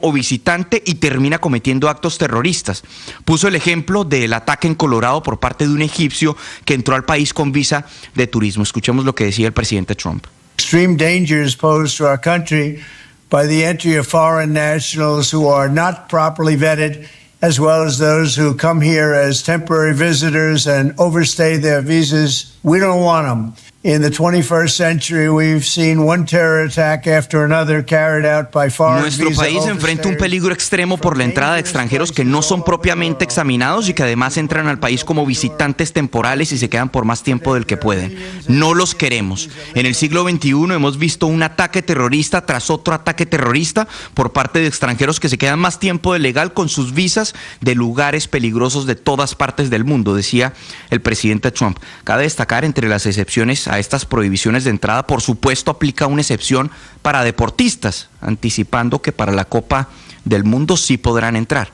o visitante y termina cometiendo actos terroristas. Puso el ejemplo del ataque en Colorado por parte de un egipcio que entró al país con visa de turismo. Escuchemos lo que decía el presidente Trump. Extreme dangers posed to our country by the entry of foreign nationals who are not properly vetted, as well as those who come here as temporary visitors and overstay their visas. We don't want them. In the 21st century, we've seen one terror attack after another carried out by foreign visa Nuestro país enfrenta un peligro extremo por la entrada de extranjeros que no son propiamente examinados y que además entran al país como visitantes temporales y se quedan por más tiempo del que pueden. No los queremos. En el siglo XXI hemos visto un ataque terrorista tras otro ataque terrorista por parte de extranjeros que se quedan más tiempo del legal con sus visas de lugares peligrosos de todas partes del mundo, decía el presidente Trump. Cabe destacar entre las excepciones a estas prohibiciones de entrada, por supuesto, aplica una excepción para deportistas, anticipando que para la Copa del Mundo sí podrán entrar.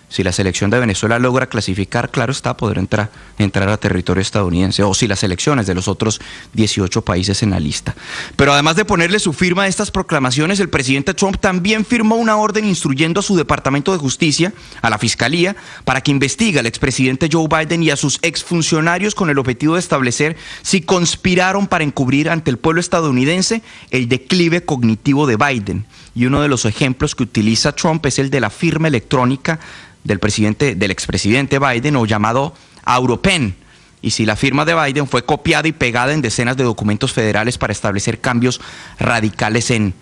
Si la selección de Venezuela logra clasificar, claro está, podrá entrar a territorio estadounidense, o si las selecciones de los otros 18 países en la lista. Pero además de ponerle su firma a estas proclamaciones, el presidente Trump también firmó una orden instruyendo a su Departamento de Justicia, a la Fiscalía, para que investigue al expresidente Joe Biden y a sus exfuncionarios con el objetivo de establecer si conspiraron para encubrir ante el pueblo estadounidense el declive cognitivo de Biden. Y uno de los ejemplos que utiliza Trump es el de la firma electrónica del expresidente Biden, o llamado AuroPen, y si la firma de Biden fue copiada y pegada en decenas de documentos federales para establecer cambios radicales en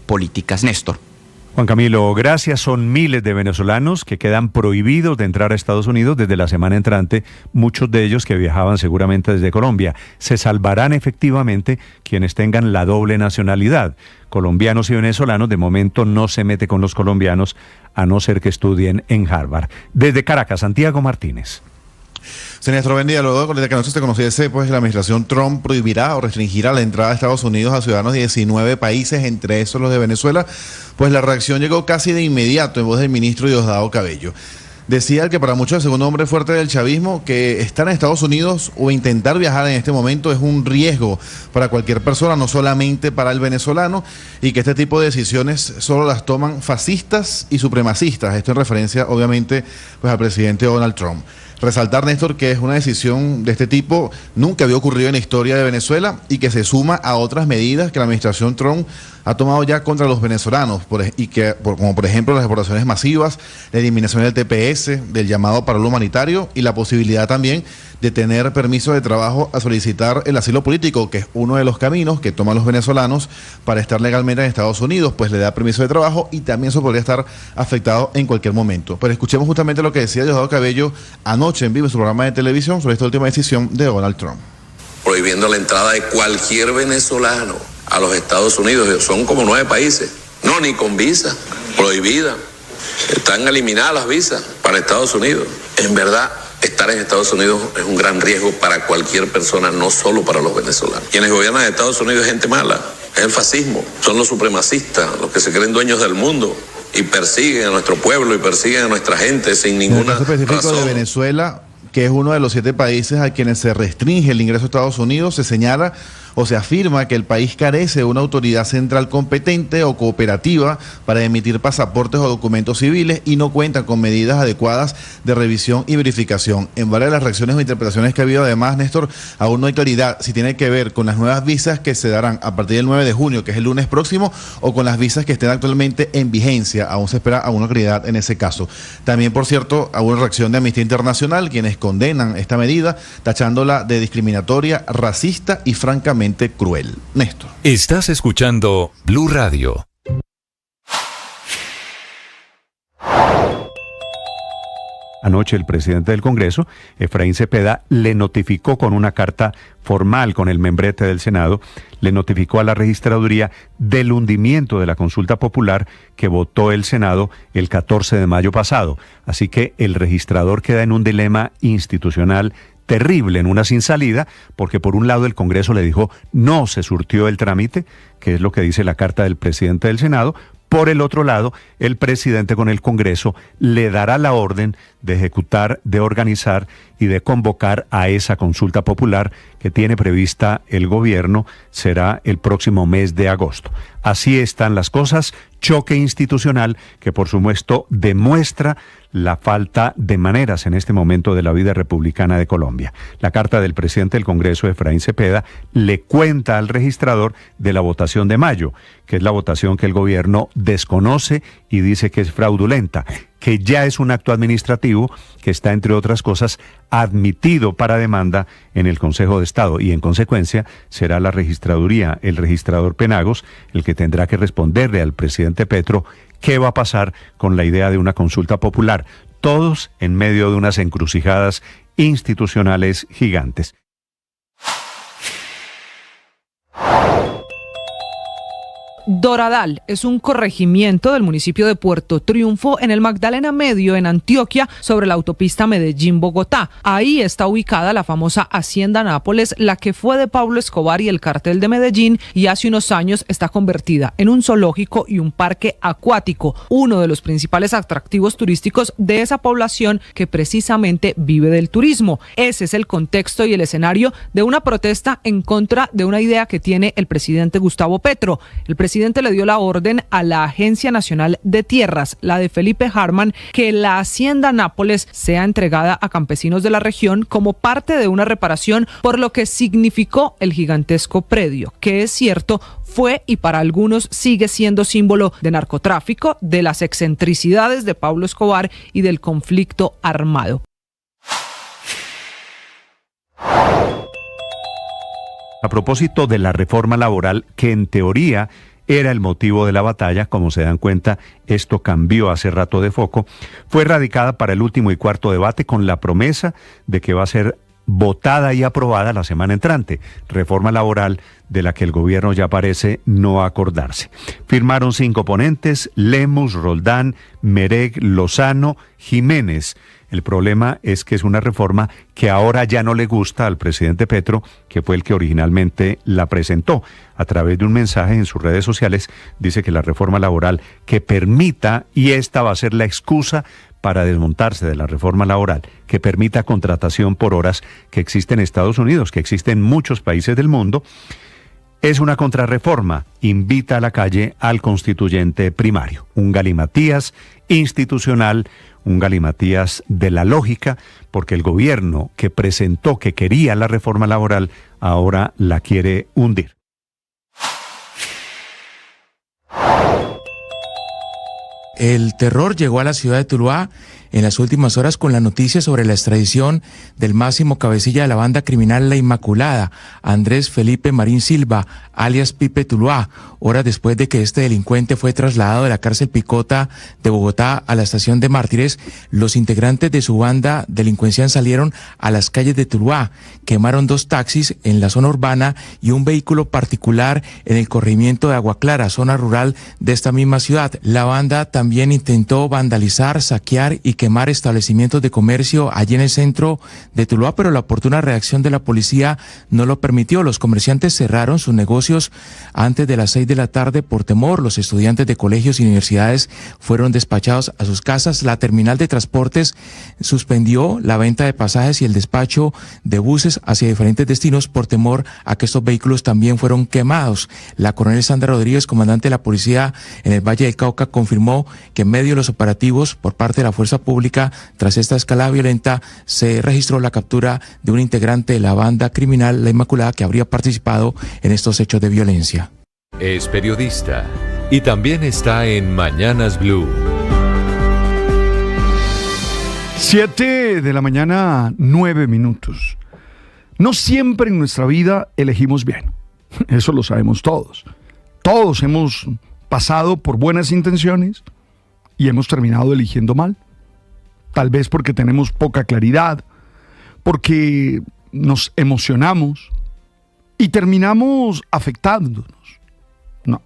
políticas. Néstor. Juan Camilo, gracias. Son miles de venezolanos que quedan prohibidos de entrar a Estados Unidos desde la semana entrante, muchos de ellos que viajaban seguramente desde Colombia. Se salvarán efectivamente quienes tengan la doble nacionalidad. Colombianos y venezolanos, de momento no se mete con los colombianos, a no ser que estudien en Harvard. Desde Caracas, Santiago Martínez. Señor, buen día. Luego de que anoche se conociese, pues la administración Trump prohibirá o restringirá la entrada a Estados Unidos a ciudadanos de 19 países, entre esos los de Venezuela, pues la reacción llegó casi de inmediato en voz del ministro Diosdado Cabello. Decía el que para muchos es el segundo hombre fuerte del chavismo que estar en Estados Unidos o intentar viajar en este momento es un riesgo para cualquier persona, no solamente para el venezolano, y que este tipo de decisiones solo las toman fascistas y supremacistas. Esto en referencia, obviamente, pues al presidente Donald Trump. Resaltar, Néstor, que es una decisión de este tipo nunca había ocurrido en la historia de Venezuela y que se suma a otras medidas que la administración Trump ha tomado ya contra los venezolanos, como por ejemplo las deportaciones masivas, la eliminación del TPS, del llamado paro humanitario y la posibilidad también de tener permiso de trabajo a solicitar el asilo político, que es uno de los caminos que toman los venezolanos para estar legalmente en Estados Unidos, pues le da permiso de trabajo y también eso podría estar afectado en cualquier momento. Pero escuchemos justamente lo que decía Diosdado Cabello anoche en vivo en su programa de televisión sobre esta última decisión de Donald Trump. Prohibiendo la entrada de cualquier venezolano a los Estados Unidos. Son como 9 países. No, ni con visa. Prohibida. Están eliminadas las visas para Estados Unidos. En verdad, estar en Estados Unidos es un gran riesgo para cualquier persona, no solo para los venezolanos. Quienes gobiernan en Estados Unidos es gente mala. Es el fascismo. Son los supremacistas, los que se creen dueños del mundo y persiguen a nuestro pueblo y persiguen a nuestra gente sin ninguna razón. En el caso específico de Venezuela, que es uno de los 7 países a quienes se restringe el ingreso a Estados Unidos, se señala o se afirma que el país carece de una autoridad central competente o cooperativa para emitir pasaportes o documentos civiles y no cuenta con medidas adecuadas de revisión y verificación. En varias de las reacciones o interpretaciones que ha habido, además, Néstor, aún no hay claridad si tiene que ver con las nuevas visas que se darán a partir del 9 de junio, que es el lunes próximo, o con las visas que estén actualmente en vigencia. Aún se espera alguna claridad en ese caso. También, por cierto, hubo una reacción de Amnistía Internacional, quienes condenan esta medida, tachándola de discriminatoria, racista y francamente cruel. Néstor. Estás escuchando Blue Radio. Anoche el presidente del Congreso, Efraín Cepeda, le notificó con una carta formal con el membrete del Senado, le notificó a la registraduría del hundimiento de la consulta popular que votó el Senado el 14 de mayo pasado. Así que el registrador queda en un dilema institucional terrible, en una sin salida, porque por un lado el Congreso le dijo no se surtió el trámite, que es lo que dice la carta del presidente del Senado. Por el otro lado, el presidente con el Congreso le dará la orden de ejecutar, de organizar y de convocar a esa consulta popular que tiene prevista el gobierno será el próximo mes de agosto. Así están las cosas, choque institucional que por supuesto demuestra la falta de maneras en este momento de la vida republicana de Colombia. La carta del presidente del Congreso, Efraín Cepeda, le cuenta al registrador de la votación de mayo, que es la votación que el gobierno desconoce y dice que es fraudulenta, que ya es un acto administrativo que está, entre otras cosas, admitido para demanda en el Consejo de Estado y en consecuencia será la registraduría, el registrador Penagos, el que tendrá que responderle al presidente Petro qué va a pasar con la idea de una consulta popular, todos en medio de unas encrucijadas institucionales gigantes. Doradal es un corregimiento del municipio de Puerto Triunfo en el Magdalena Medio, en Antioquia, sobre la autopista Medellín-Bogotá. Ahí está ubicada la famosa Hacienda Nápoles, la que fue de Pablo Escobar y el Cartel de Medellín, y hace unos años está convertida en un zoológico y un parque acuático, uno de los principales atractivos turísticos de esa población que precisamente vive del turismo. Ese es el contexto y el escenario de una protesta en contra de una idea que tiene el presidente Gustavo Petro. El presidente le dio la orden a la Agencia Nacional de Tierras, la de Felipe Harman, que la Hacienda Nápoles sea entregada a campesinos de la región como parte de una reparación por lo que significó el gigantesco predio, que es cierto, fue y para algunos sigue siendo símbolo de narcotráfico, de las excentricidades de Pablo Escobar y del conflicto armado. A propósito de la reforma laboral, que en teoría era el motivo de la batalla, como se dan cuenta, esto cambió hace rato de foco, fue radicada para el último y cuarto debate con la promesa de que va a ser votada y aprobada la semana entrante, reforma laboral de la que el gobierno ya parece no acordarse. Firmaron 5 ponentes: Lemus, Roldán, Mereg, Lozano, Jiménez. El problema es que es una reforma que ahora ya no le gusta al presidente Petro, que fue el que originalmente la presentó. A través de un mensaje en sus redes sociales dice que la reforma laboral que permita, y esta va a ser la excusa para desmontarse de la reforma laboral, que permita contratación por horas que existe en Estados Unidos, que existe en muchos países del mundo, es una contrarreforma. Invita a la calle al constituyente primario. Un galimatías institucional, un galimatías de la lógica, porque el gobierno que presentó que quería la reforma laboral ahora la quiere hundir. El terror llegó a la ciudad de Tuluá en las últimas horas con la noticia sobre la extradición del máximo cabecilla de la banda criminal La Inmaculada, Andrés Felipe Marín Silva, alias Pipe Tuluá, horas después de que este delincuente fue trasladado de la cárcel Picota de Bogotá a la estación de Mártires. Los integrantes de su banda delincuencial salieron a las calles de Tuluá, quemaron 2 taxis en la zona urbana y un vehículo particular en el corregimiento de Agua Clara, zona rural de esta misma ciudad. La banda también intentó vandalizar, saquear y quemar establecimientos de comercio allí en el centro de Tuluá, pero la oportuna reacción de la policía no lo permitió. Los comerciantes cerraron sus negocios antes de las 6 de la tarde por temor. Los estudiantes de colegios y universidades fueron despachados a sus casas. La terminal de transportes suspendió la venta de pasajes y el despacho de buses hacia diferentes destinos por temor a que estos vehículos también fueron quemados. La coronel Sandra Rodríguez, comandante de la policía en el Valle del Cauca, confirmó que en medio de los operativos por parte de la fuerza pública, tras esta escalada violenta, se registró la captura de un integrante de la banda criminal La Inmaculada que habría participado en estos hechos de violencia. Es periodista y también está en Mañanas Blue. 7 de la mañana, 9 minutos. No siempre en nuestra vida elegimos bien. Eso lo sabemos todos. Todos hemos pasado por buenas intenciones y hemos terminado eligiendo mal. Tal vez porque tenemos poca claridad, porque nos emocionamos y terminamos afectándonos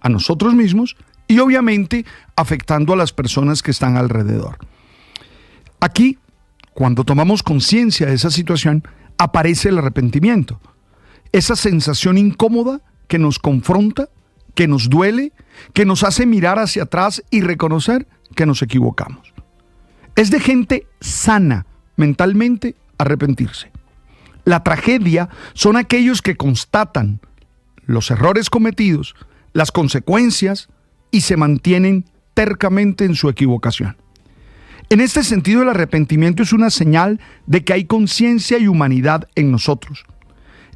a nosotros mismos y obviamente afectando a las personas que están alrededor. Aquí, cuando tomamos conciencia de esa situación, aparece el arrepentimiento. Esa sensación incómoda que nos confronta, que nos duele, que nos hace mirar hacia atrás y reconocer que nos equivocamos. Es de gente sana mentalmente arrepentirse. La tragedia son aquellos que constatan los errores cometidos, las consecuencias y se mantienen tercamente en su equivocación. En este sentido, el arrepentimiento es una señal de que hay conciencia y humanidad en nosotros.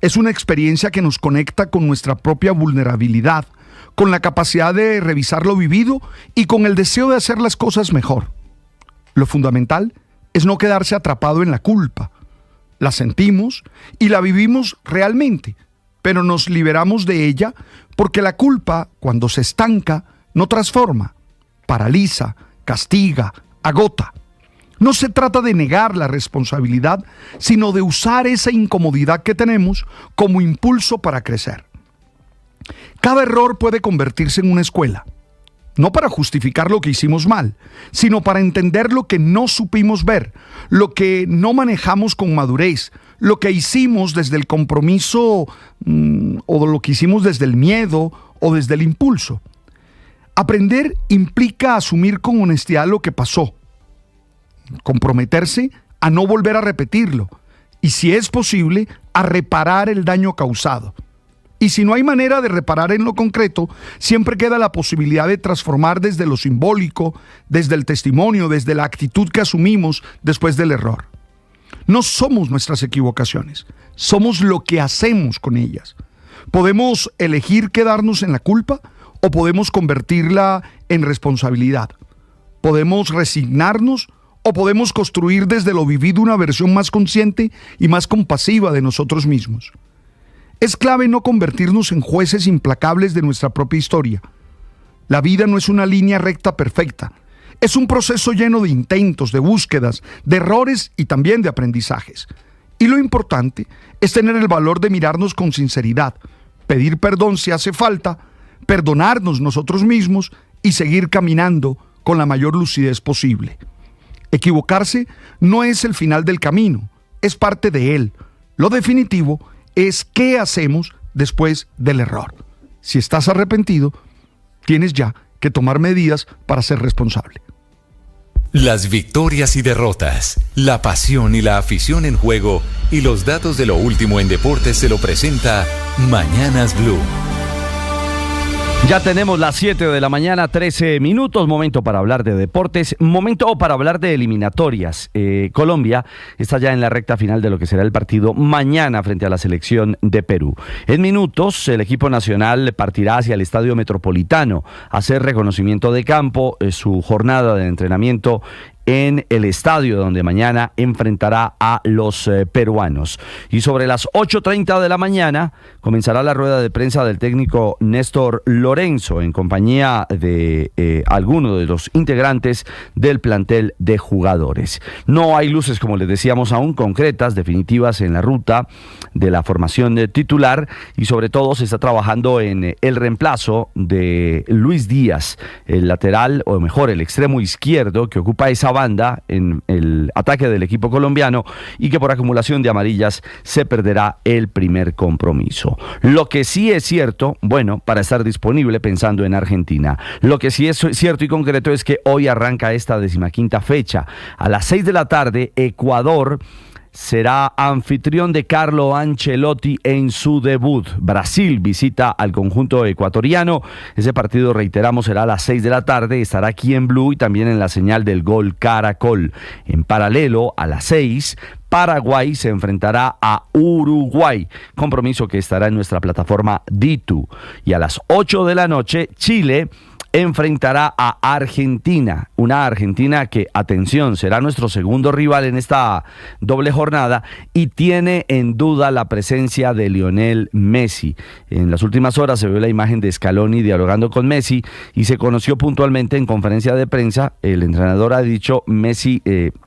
Es una experiencia que nos conecta con nuestra propia vulnerabilidad, con la capacidad de revisar lo vivido y con el deseo de hacer las cosas mejor. Lo fundamental es no quedarse atrapado en la culpa. La sentimos y la vivimos realmente, pero nos liberamos de ella porque la culpa, cuando se estanca, no transforma, paraliza, castiga, agota. No se trata de negar la responsabilidad, sino de usar esa incomodidad que tenemos como impulso para crecer. Cada error puede convertirse en una escuela, no para justificar lo que hicimos mal, sino para entender lo que no supimos ver, lo que no manejamos con madurez, lo que hicimos desde el compromiso o lo que hicimos desde el miedo o desde el impulso. Aprender implica asumir con honestidad lo que pasó, comprometerse a no volver a repetirlo y, si es posible, a reparar el daño causado. Y si no hay manera de reparar en lo concreto, siempre queda la posibilidad de transformar desde lo simbólico, desde el testimonio, desde la actitud que asumimos después del error. No somos nuestras equivocaciones, somos lo que hacemos con ellas. Podemos elegir quedarnos en la culpa o podemos convertirla en responsabilidad. Podemos resignarnos o podemos construir desde lo vivido una versión más consciente y más compasiva de nosotros mismos. Es clave no convertirnos en jueces implacables de nuestra propia historia. La vida no es una línea recta perfecta. Es un proceso lleno de intentos, de búsquedas, de errores y también de aprendizajes. Y lo importante es tener el valor de mirarnos con sinceridad, pedir perdón si hace falta, perdonarnos nosotros mismos y seguir caminando con la mayor lucidez posible. Equivocarse no es el final del camino, es parte de él. Lo definitivo es qué hacemos después del error. Si estás arrepentido, tienes ya que tomar medidas para ser responsable. Las victorias y derrotas, la pasión y la afición en juego y los datos de lo último en deportes se lo presenta Mañanas Blue. Ya tenemos las 7 de la mañana, 13 minutos, momento para hablar de deportes, momento para hablar de eliminatorias. Colombia está ya en la recta final de lo que será el partido mañana frente a la selección de Perú. En minutos, el equipo nacional partirá hacia el Estadio Metropolitano a hacer reconocimiento de campo, su jornada de entrenamiento en el estadio donde mañana enfrentará a los peruanos. Y sobre las 8:30 de la mañana comenzará la rueda de prensa del técnico Néstor Lorenzo en compañía de algunos de los integrantes del plantel de jugadores. No hay luces, como les decíamos, aún concretas, definitivas en la ruta de la formación titular, y sobre todo se está trabajando en el reemplazo de Luis Díaz, el lateral, o mejor, el extremo izquierdo que ocupa esa banda en el ataque del equipo colombiano y que por acumulación de amarillas se perderá el primer compromiso. Lo que sí es cierto, bueno, para estar disponible pensando en Argentina, lo que sí es cierto y concreto es que hoy arranca esta 15ª fecha. A las 6 de la tarde, Ecuador será anfitrión de Carlo Ancelotti en su debut. Brasil visita al conjunto ecuatoriano. Ese partido, reiteramos, será a las 6 de la tarde. Estará aquí en Blue y también en la señal del Gol Caracol. En paralelo, a las 6, Paraguay se enfrentará a Uruguay, compromiso que estará en nuestra plataforma D2. Y a las 8 de la noche, Chile enfrentará a Argentina, una Argentina que, atención, será nuestro segundo rival en esta doble jornada y tiene en duda la presencia de Lionel Messi. En las últimas horas se vio la imagen de Scaloni dialogando con Messi y se conoció puntualmente en conferencia de prensa. El entrenador ha dicho, Messi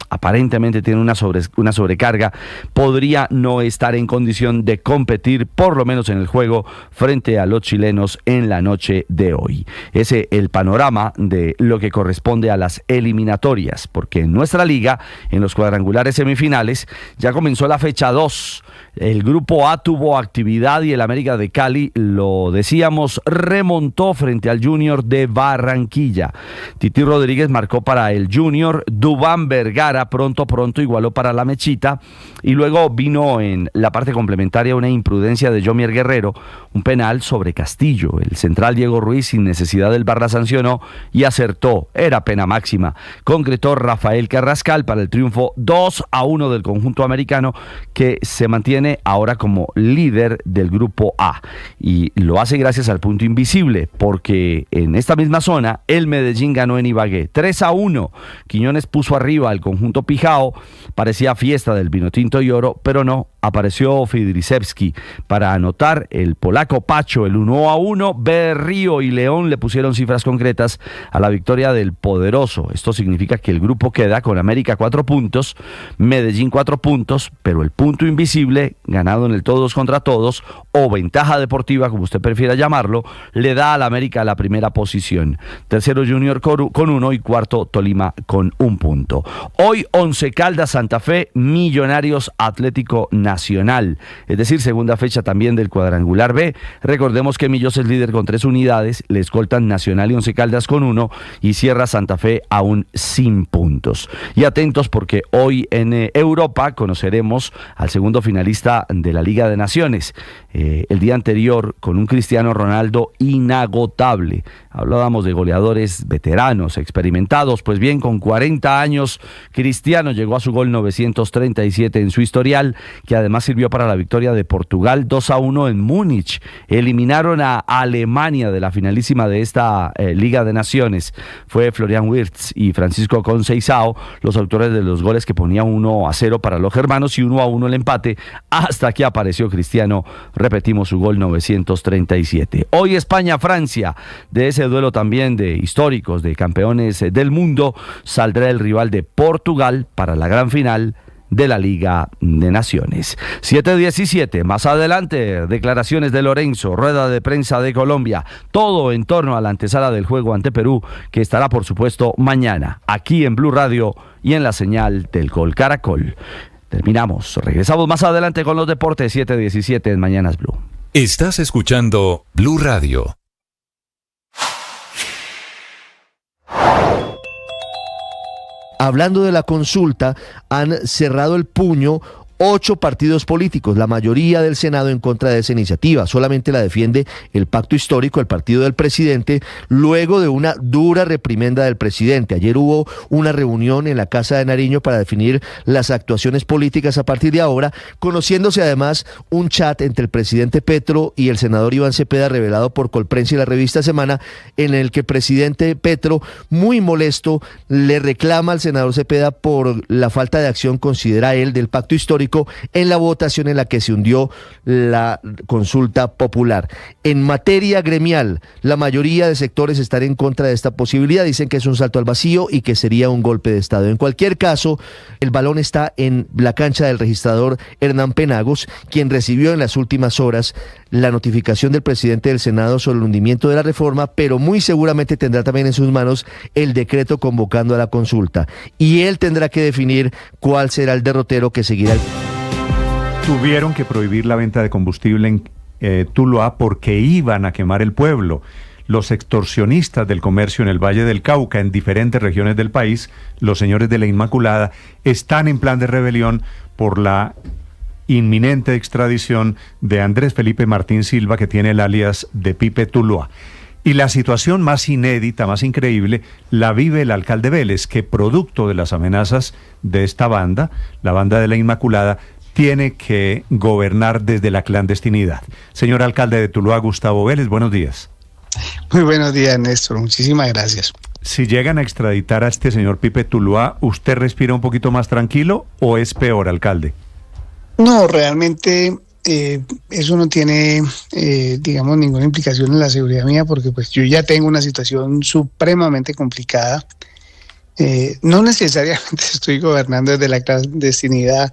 aparentemente tiene una sobrecarga, podría no estar en condición de competir, por lo menos en el juego frente a los chilenos en la noche de hoy. Ese el panorama de lo que corresponde a las eliminatorias, porque en nuestra liga, en los cuadrangulares semifinales, ya comenzó la fecha 2. El grupo A tuvo actividad y el América de Cali, lo decíamos, remontó frente al Junior de Barranquilla. Titi Rodríguez marcó para el Junior, Duván Vergara Lara pronto igualó para la mechita, y luego vino en la parte complementaria una imprudencia de Yomier Guerrero, un penal sobre Castillo. El central Diego Ruiz, sin necesidad del VAR, la sancionó y acertó, era pena máxima. Concretó Rafael Carrascal para el triunfo 2-1 del conjunto americano, que se mantiene ahora como líder del grupo A, y lo hace gracias al punto invisible, porque en esta misma zona el Medellín ganó en Ibagué 3-1. Quiñones puso arriba al conjunto Pijao, parecía fiesta del Vinotinto y Oro, pero no, apareció Fidrisevski para anotar. El polaco Pacho el 1-1, Berrío y León le pusieron cifras concretas a la victoria del poderoso. Esto significa que el grupo queda con América 4 puntos, Medellín 4 puntos, pero el punto invisible, ganado en el todos contra todos, o ventaja deportiva, como usted prefiera llamarlo, le da al América la primera posición. Tercero Junior con 1 y cuarto Tolima con 1 punto. Hoy Once Caldas, Santa Fe, Millonarios, Atlético Nacional, es decir, segunda fecha también del cuadrangular B. Recordemos que Millos es líder con 3 unidades, le escoltan Nacional y Once Caldas con 1, y cierra Santa Fe aún sin puntos. Y atentos, porque hoy en Europa conoceremos al segundo finalista de la Liga de Naciones. El día anterior, con un Cristiano Ronaldo inagotable. Hablábamos de goleadores veteranos, experimentados. Pues bien, con 40 años, Cristiano llegó a su gol 937 en su historial, que además sirvió para la victoria de Portugal 2-1 en Múnich. Eliminaron a Alemania de la finalísima de esta Liga de Naciones. Fue Florian Wirtz y Francisco Conceição los autores de los goles que ponía 1-0 para los germanos y 1-1 el empate, hasta que apareció Cristiano. Repetimos, su gol 937. Hoy España-Francia. De ese duelo también de históricos, de campeones del mundo, saldrá el rival de Portugal para la gran final de la Liga de Naciones. 7:17, más adelante, declaraciones de Lorenzo, rueda de prensa de Colombia, todo en torno a la antesala del juego ante Perú, que estará por supuesto mañana, aquí en Blue Radio y en la señal del Gol Caracol. Terminamos, regresamos más adelante con los deportes. 7:17 en Mañanas Blue. Estás escuchando Blue Radio. Hablando de la consulta, han cerrado el puño 8 partidos políticos, la mayoría del Senado en contra de esa iniciativa. Solamente la defiende el Pacto Histórico, el partido del presidente, luego de una dura reprimenda del presidente. Ayer hubo una reunión en la Casa de Nariño para definir las actuaciones políticas a partir de ahora, conociéndose además un chat entre el presidente Petro y el senador Iván Cepeda, revelado por Colprensa y la revista Semana, en el que el presidente Petro, muy molesto, le reclama al senador Cepeda por la falta de acción, considera él, del Pacto Histórico en la votación en la que se hundió la consulta popular. En materia gremial, la mayoría de sectores están en contra de esta posibilidad, dicen que es un salto al vacío y que sería un golpe de Estado. En cualquier caso, el balón está en la cancha del registrador Hernán Penagos, quien recibió en las últimas horas la notificación del presidente del Senado sobre el hundimiento de la reforma, pero muy seguramente tendrá también en sus manos el decreto convocando a la consulta. Y él tendrá que definir cuál será el derrotero que seguirá. Tuvieron que prohibir la venta de combustible en Tuluá porque iban a quemar el pueblo. Los extorsionistas del comercio en el Valle del Cauca, en diferentes regiones del país, los señores de la Inmaculada, están en plan de rebelión por la inminente extradición de Andrés Felipe Martín Silva, que tiene el alias de Pipe Tuluá. Y la situación más inédita, más increíble, la vive el alcalde Vélez, que producto de las amenazas de esta banda, la banda de la Inmaculada, tiene que gobernar desde la clandestinidad. Señor alcalde de Tuluá, Gustavo Vélez, buenos días. Muy buenos días, Néstor. Muchísimas gracias. Si llegan a extraditar a este señor Pipe Tuluá, ¿usted respira un poquito más tranquilo o es peor, alcalde? No, realmente eso no tiene, digamos, ninguna implicación en la seguridad mía, porque pues yo ya tengo una situación supremamente complicada. No necesariamente estoy gobernando desde la clandestinidad,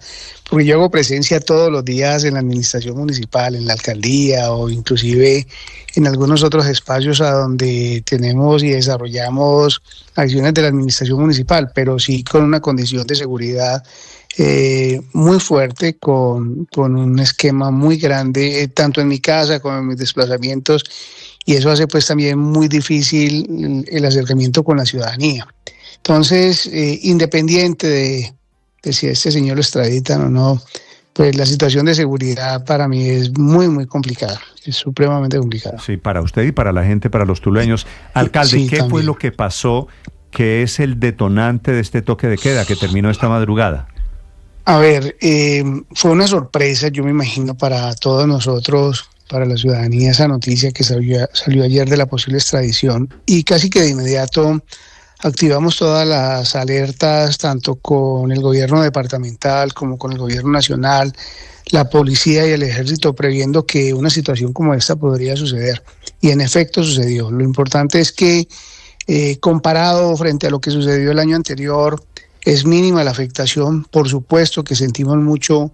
porque yo hago presencia todos los días en la administración municipal, en la alcaldía o inclusive en algunos otros espacios a donde tenemos y desarrollamos acciones de la administración municipal, pero sí con una condición de seguridad muy fuerte, con un esquema muy grande, tanto en mi casa como en mis desplazamientos, y eso hace pues también muy difícil el acercamiento con la ciudadanía. Entonces, independiente de si a este señor lo extraditan o no, pues la situación de seguridad para mí es muy, muy complicada, es supremamente complicada. Sí, para usted y para la gente, para los tulueños. Alcalde, Sí, ¿qué también fue lo que pasó que es el detonante de este toque de queda que terminó esta madrugada? A ver, fue una sorpresa, yo me imagino, para todos nosotros, para la ciudadanía, esa noticia que salió ayer de la posible extradición, y casi que de inmediato activamos todas las alertas, tanto con el gobierno departamental como con el gobierno nacional, la policía y el ejército, previendo que una situación como esta podría suceder. Y en efecto sucedió. Lo importante es que, comparado frente a lo que sucedió el año anterior, es mínima la afectación. Por supuesto que sentimos mucho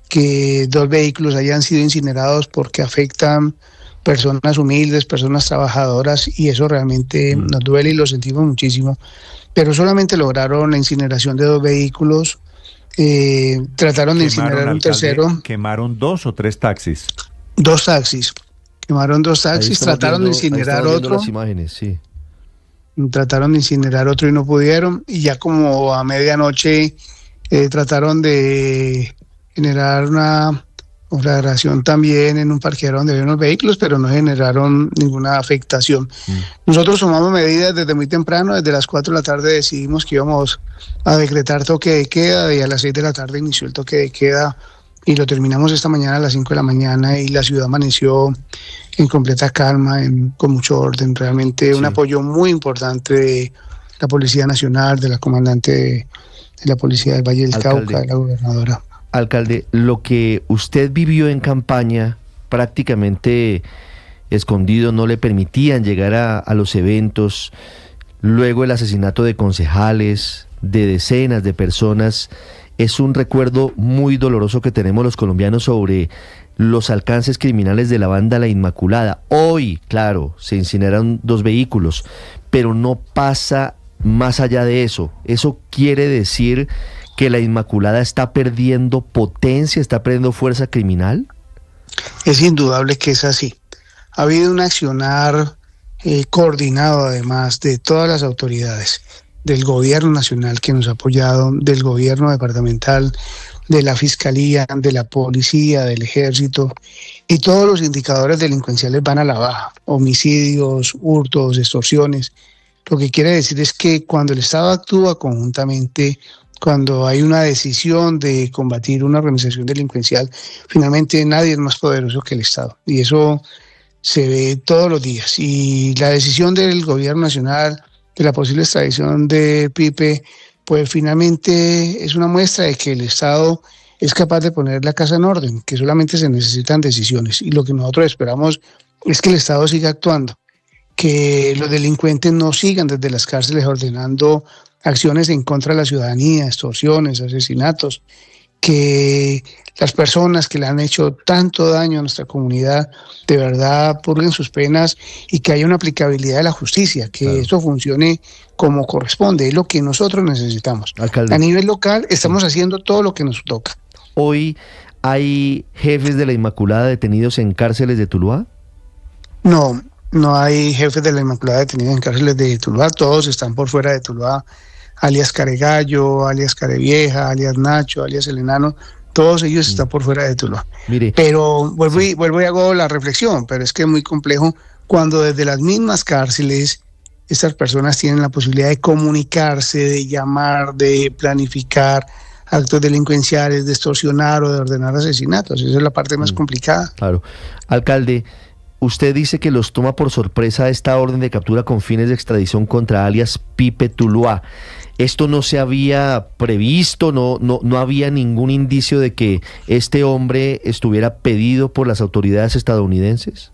que 2 vehículos hayan sido incinerados porque afectan personas humildes, personas trabajadoras, y eso realmente nos duele y lo sentimos muchísimo, pero solamente lograron la incineración de 2 vehículos, trataron de incinerar un tercero. ¿Quemaron 2 o 3 taxis? 2 taxis, quemaron 2 taxis, trataron de incinerar otro. Las imágenes, sí. Trataron de incinerar otro y no pudieron, y ya como a medianoche trataron de generar una conflagración también en un parqueadero donde había unos vehículos, pero no generaron ninguna afectación. Nosotros tomamos medidas desde muy temprano, desde las 4 de la tarde decidimos que íbamos a decretar toque de queda, y a las 6 de la tarde inició el toque de queda, y lo terminamos esta mañana a las 5 de la mañana, y la ciudad amaneció en completa calma, con mucho orden. Realmente un apoyo muy importante de la Policía Nacional, de la comandante de la Policía del Valle del Cauca, de la gobernadora. Alcalde, lo que usted vivió en campaña, prácticamente escondido, no le permitían llegar a los eventos, luego el asesinato de concejales, de decenas de personas, es un recuerdo muy doloroso que tenemos los colombianos sobre los alcances criminales de la banda La Inmaculada. Hoy, claro, se incineran 2 vehículos, pero no pasa más allá de eso. Eso quiere decir que La Inmaculada está perdiendo potencia, está perdiendo fuerza criminal. Es indudable que es así. Ha habido un accionar coordinado, además, de todas las autoridades, del gobierno nacional que nos ha apoyado, del gobierno departamental, de la fiscalía, de la policía, del ejército, y todos los indicadores delincuenciales van a la baja: homicidios, hurtos, extorsiones. Lo que quiere decir es que cuando el Estado actúa conjuntamente, cuando hay una decisión de combatir una organización delincuencial, finalmente nadie es más poderoso que el Estado, y eso se ve todos los días. Y la decisión del gobierno nacional de la posible extradición de Pipe, pues finalmente es una muestra de que el Estado es capaz de poner la casa en orden, que solamente se necesitan decisiones, y lo que nosotros esperamos es que el Estado siga actuando, que los delincuentes no sigan desde las cárceles ordenando acciones en contra de la ciudadanía, extorsiones, asesinatos, que las personas que le han hecho tanto daño a nuestra comunidad de verdad purguen sus penas, y que haya una aplicabilidad de la justicia, que esto funcione como corresponde. Es lo que nosotros necesitamos. Alcalde, a nivel local estamos haciendo todo lo que nos toca. ¿Hoy hay jefes de La Inmaculada detenidos en cárceles de Tuluá? No hay jefes de La Inmaculada detenidos en cárceles de Tuluá, todos están por fuera de Tuluá, alias Caregallo, alias Carevieja, alias Nacho, alias El Enano, todos ellos están por fuera de Tuluá. Mire, pero vuelvo y hago la reflexión, pero es que es muy complejo cuando desde las mismas cárceles estas personas tienen la posibilidad de comunicarse, de llamar, de planificar actos delincuenciales, de extorsionar o de ordenar asesinatos. Esa es la parte más complicada. Claro. Alcalde, usted dice que los toma por sorpresa esta orden de captura con fines de extradición contra alias Pipe Tuluá. ¿Esto no se había previsto? ¿No había ningún indicio de que este hombre estuviera pedido por las autoridades estadounidenses?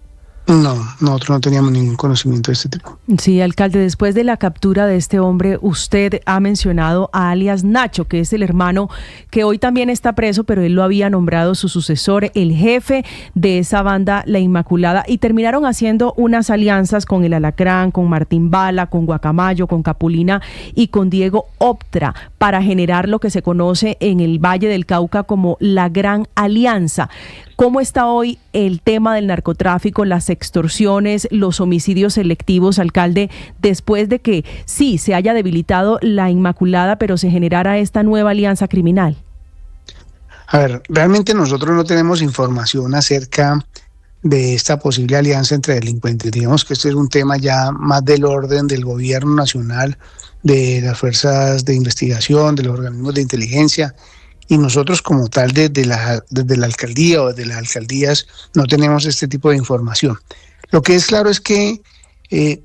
No, nosotros no teníamos ningún conocimiento de este tipo. Sí, alcalde, después de la captura de este hombre, usted ha mencionado a alias Nacho, que es el hermano que hoy también está preso, pero él lo había nombrado su sucesor, el jefe de esa banda, La Inmaculada, y terminaron haciendo unas alianzas con el Alacrán, con Martín Bala, con Guacamayo, con Capulina y con Diego Optra, para generar lo que se conoce en el Valle del Cauca como la Gran Alianza. ¿Cómo está hoy el tema del narcotráfico, las extorsiones, los homicidios selectivos, alcalde, después de que sí se haya debilitado la Inmaculada, pero se generara esta nueva alianza criminal? A ver, realmente nosotros no tenemos información acerca de esta posible alianza entre delincuentes. Digamos que este es un tema ya más del orden del gobierno nacional, de las fuerzas de investigación, de los organismos de inteligencia, y nosotros como tal desde la alcaldía o desde las alcaldías no tenemos este tipo de información. Lo que es claro es que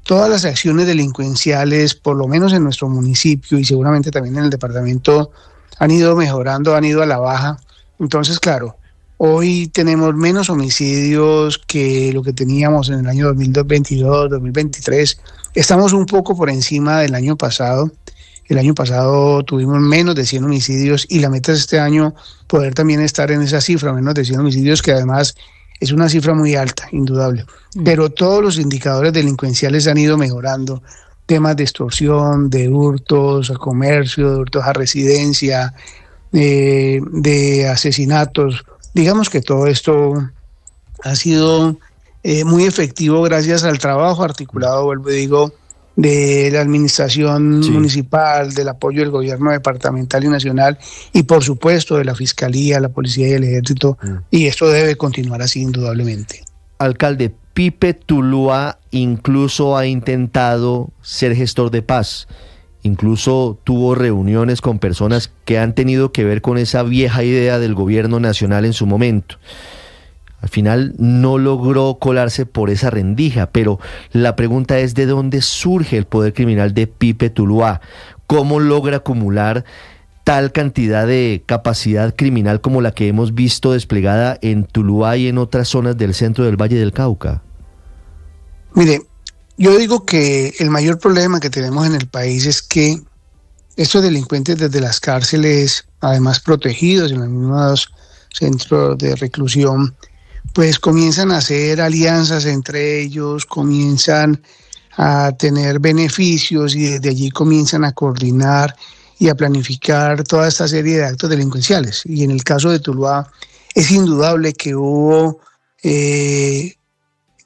todas las acciones delincuenciales, por lo menos en nuestro municipio y seguramente también en el departamento, han ido mejorando, han ido a la baja. Entonces, claro, hoy tenemos menos homicidios que lo que teníamos en el año 2022, 2023. Estamos un poco por encima del año pasado. El año pasado tuvimos menos de 100 homicidios y la meta es este año poder también estar en esa cifra, menos de 100 homicidios, que además es una cifra muy alta, indudable. Pero todos los indicadores delincuenciales han ido mejorando. Temas de extorsión, de hurtos a comercio, de hurtos a residencia, de asesinatos. Digamos que todo esto ha sido muy efectivo gracias al trabajo articulado, vuelvo y digo, de la administración municipal, del apoyo del gobierno departamental y nacional y por supuesto de la Fiscalía, la Policía y el Ejército, y esto debe continuar así indudablemente. Alcalde, Pipe Tuluá incluso ha intentado ser gestor de paz. Incluso tuvo reuniones con personas que han tenido que ver con esa vieja idea del gobierno nacional en su momento. Al final no logró colarse por esa rendija, pero la pregunta es ¿de dónde surge el poder criminal de Pipe Tuluá? ¿Cómo logra acumular tal cantidad de capacidad criminal como la que hemos visto desplegada en Tuluá y en otras zonas del centro del Valle del Cauca? Mire, yo digo que el mayor problema que tenemos en el país es que estos delincuentes desde las cárceles, además protegidos en los mismos centros de reclusión, pues comienzan a hacer alianzas entre ellos, comienzan a tener beneficios y desde allí comienzan a coordinar y a planificar toda esta serie de actos delincuenciales. Y en el caso de Tuluá es indudable que hubo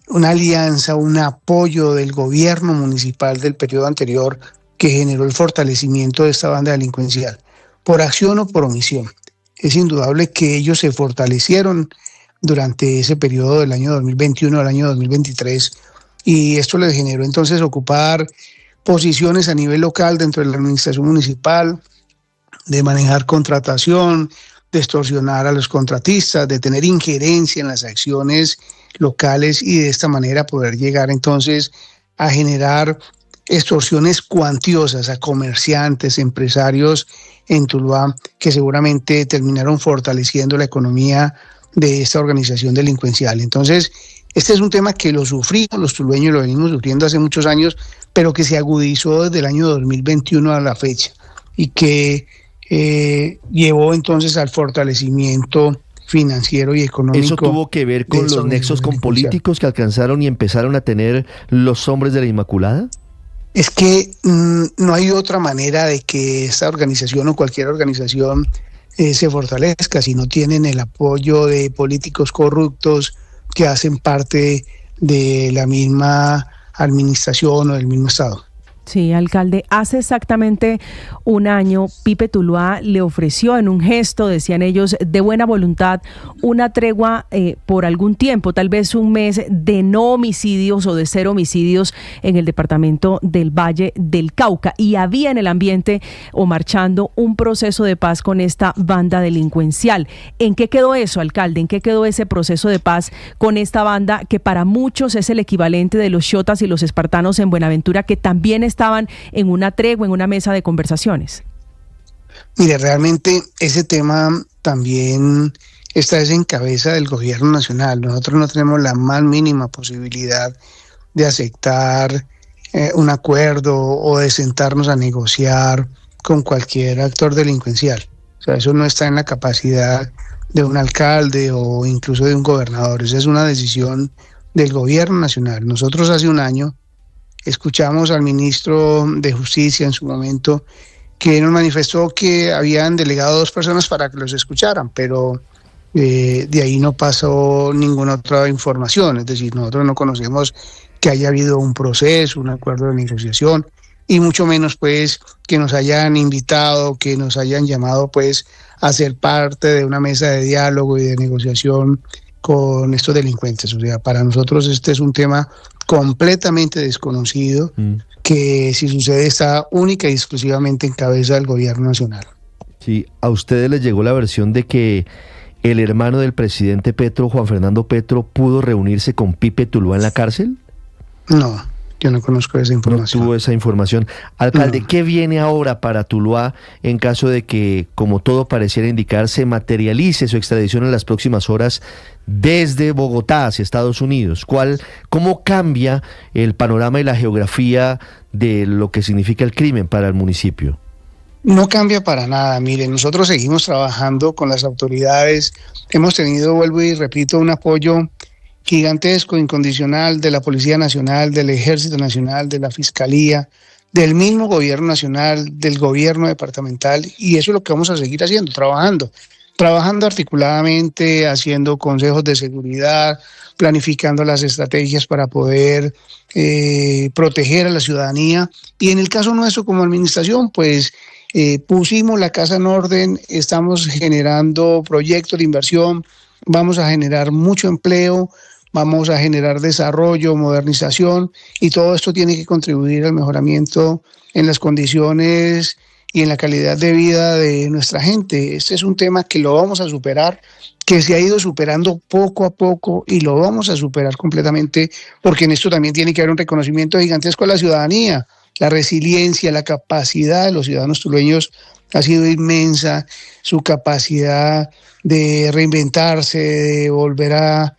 una alianza, un apoyo del gobierno municipal del periodo anterior que generó el fortalecimiento de esta banda delincuencial, por acción o por omisión. Es indudable que ellos se fortalecieron durante ese periodo del año 2021 al año 2023 y esto les generó entonces ocupar posiciones a nivel local dentro de la administración municipal, de manejar contratación, de extorsionar a los contratistas, de tener injerencia en las acciones locales y de esta manera poder llegar entonces a generar extorsiones cuantiosas a comerciantes, empresarios en Tuluá que seguramente terminaron fortaleciendo la economía de esta organización delincuencial. Entonces, este es un tema que lo sufrimos los tulueños, lo venimos sufriendo hace muchos años, pero que se agudizó desde el año 2021 a la fecha y que llevó entonces al fortalecimiento financiero y económico. ¿Eso tuvo que ver con los nexos con políticos que alcanzaron y empezaron a tener los hombres de la Inmaculada? Es que no hay otra manera de que esta organización o cualquier organización se fortalezca si no tienen el apoyo de políticos corruptos que hacen parte de la misma administración o del mismo Estado. Sí, alcalde, hace exactamente un año Pipe Tuluá le ofreció en un gesto, decían ellos, de buena voluntad, una tregua por algún tiempo, tal vez un mes, de no homicidios o de 0 homicidios en el departamento del Valle del Cauca. Y había en el ambiente o marchando un proceso de paz con esta banda delincuencial. ¿En qué quedó eso, alcalde? ¿En qué quedó ese proceso de paz con esta banda que para muchos es el equivalente de los xotas y los espartanos en Buenaventura, que también estaban en una tregua, en una mesa de conversaciones? Mire, realmente ese tema también está en cabeza del gobierno nacional. Nosotros no tenemos la más mínima posibilidad de aceptar un acuerdo o de sentarnos a negociar con cualquier actor delincuencial. O sea, eso no está en la capacidad de un alcalde o incluso de un gobernador. Esa es una decisión del gobierno nacional. Nosotros hace un año escuchamos al ministro de Justicia en su momento que nos manifestó que habían delegado 2 personas para que los escucharan, pero De ahí no pasó ninguna otra información, es decir, nosotros no conocemos que haya habido un proceso, un acuerdo de negociación, y mucho menos pues que nos hayan invitado, que nos hayan llamado pues a ser parte de una mesa de diálogo y de negociación con estos delincuentes. O sea, para nosotros este es un tema completamente desconocido, que si sucede está única y exclusivamente en cabeza del gobierno nacional. Sí, ¿a ustedes les llegó la versión de que el hermano del presidente Petro, Juan Fernando Petro, pudo reunirse con Pipe Tuluá en la cárcel? No, yo no conozco esa información. No tuvo esa información. Alcalde, ¿qué viene ahora para Tuluá en caso de que, como todo pareciera indicar, se materialice su extradición en las próximas horas desde Bogotá hacia Estados Unidos? ¿Cómo cambia el panorama y la geografía de lo que significa el crimen para el municipio? No cambia para nada. Mire, nosotros seguimos trabajando con las autoridades. Hemos tenido, vuelvo y repito, un apoyo gigantesco, incondicional de la Policía Nacional, del Ejército Nacional, de la Fiscalía, del mismo Gobierno Nacional, del Gobierno Departamental, y eso es lo que vamos a seguir haciendo, trabajando articuladamente, haciendo consejos de seguridad, planificando las estrategias para poder proteger a la ciudadanía. Y en el caso nuestro como administración, pues pusimos la casa en orden, estamos generando proyectos de inversión, vamos a generar mucho empleo, vamos a generar desarrollo, modernización, y todo esto tiene que contribuir al mejoramiento en las condiciones y en la calidad de vida de nuestra gente. Este es un tema que lo vamos a superar, que se ha ido superando poco a poco y lo vamos a superar completamente, porque en esto también tiene que haber un reconocimiento gigantesco a la ciudadanía. La resiliencia, la capacidad de los ciudadanos tulueños ha sido inmensa, su capacidad de reinventarse, de volver a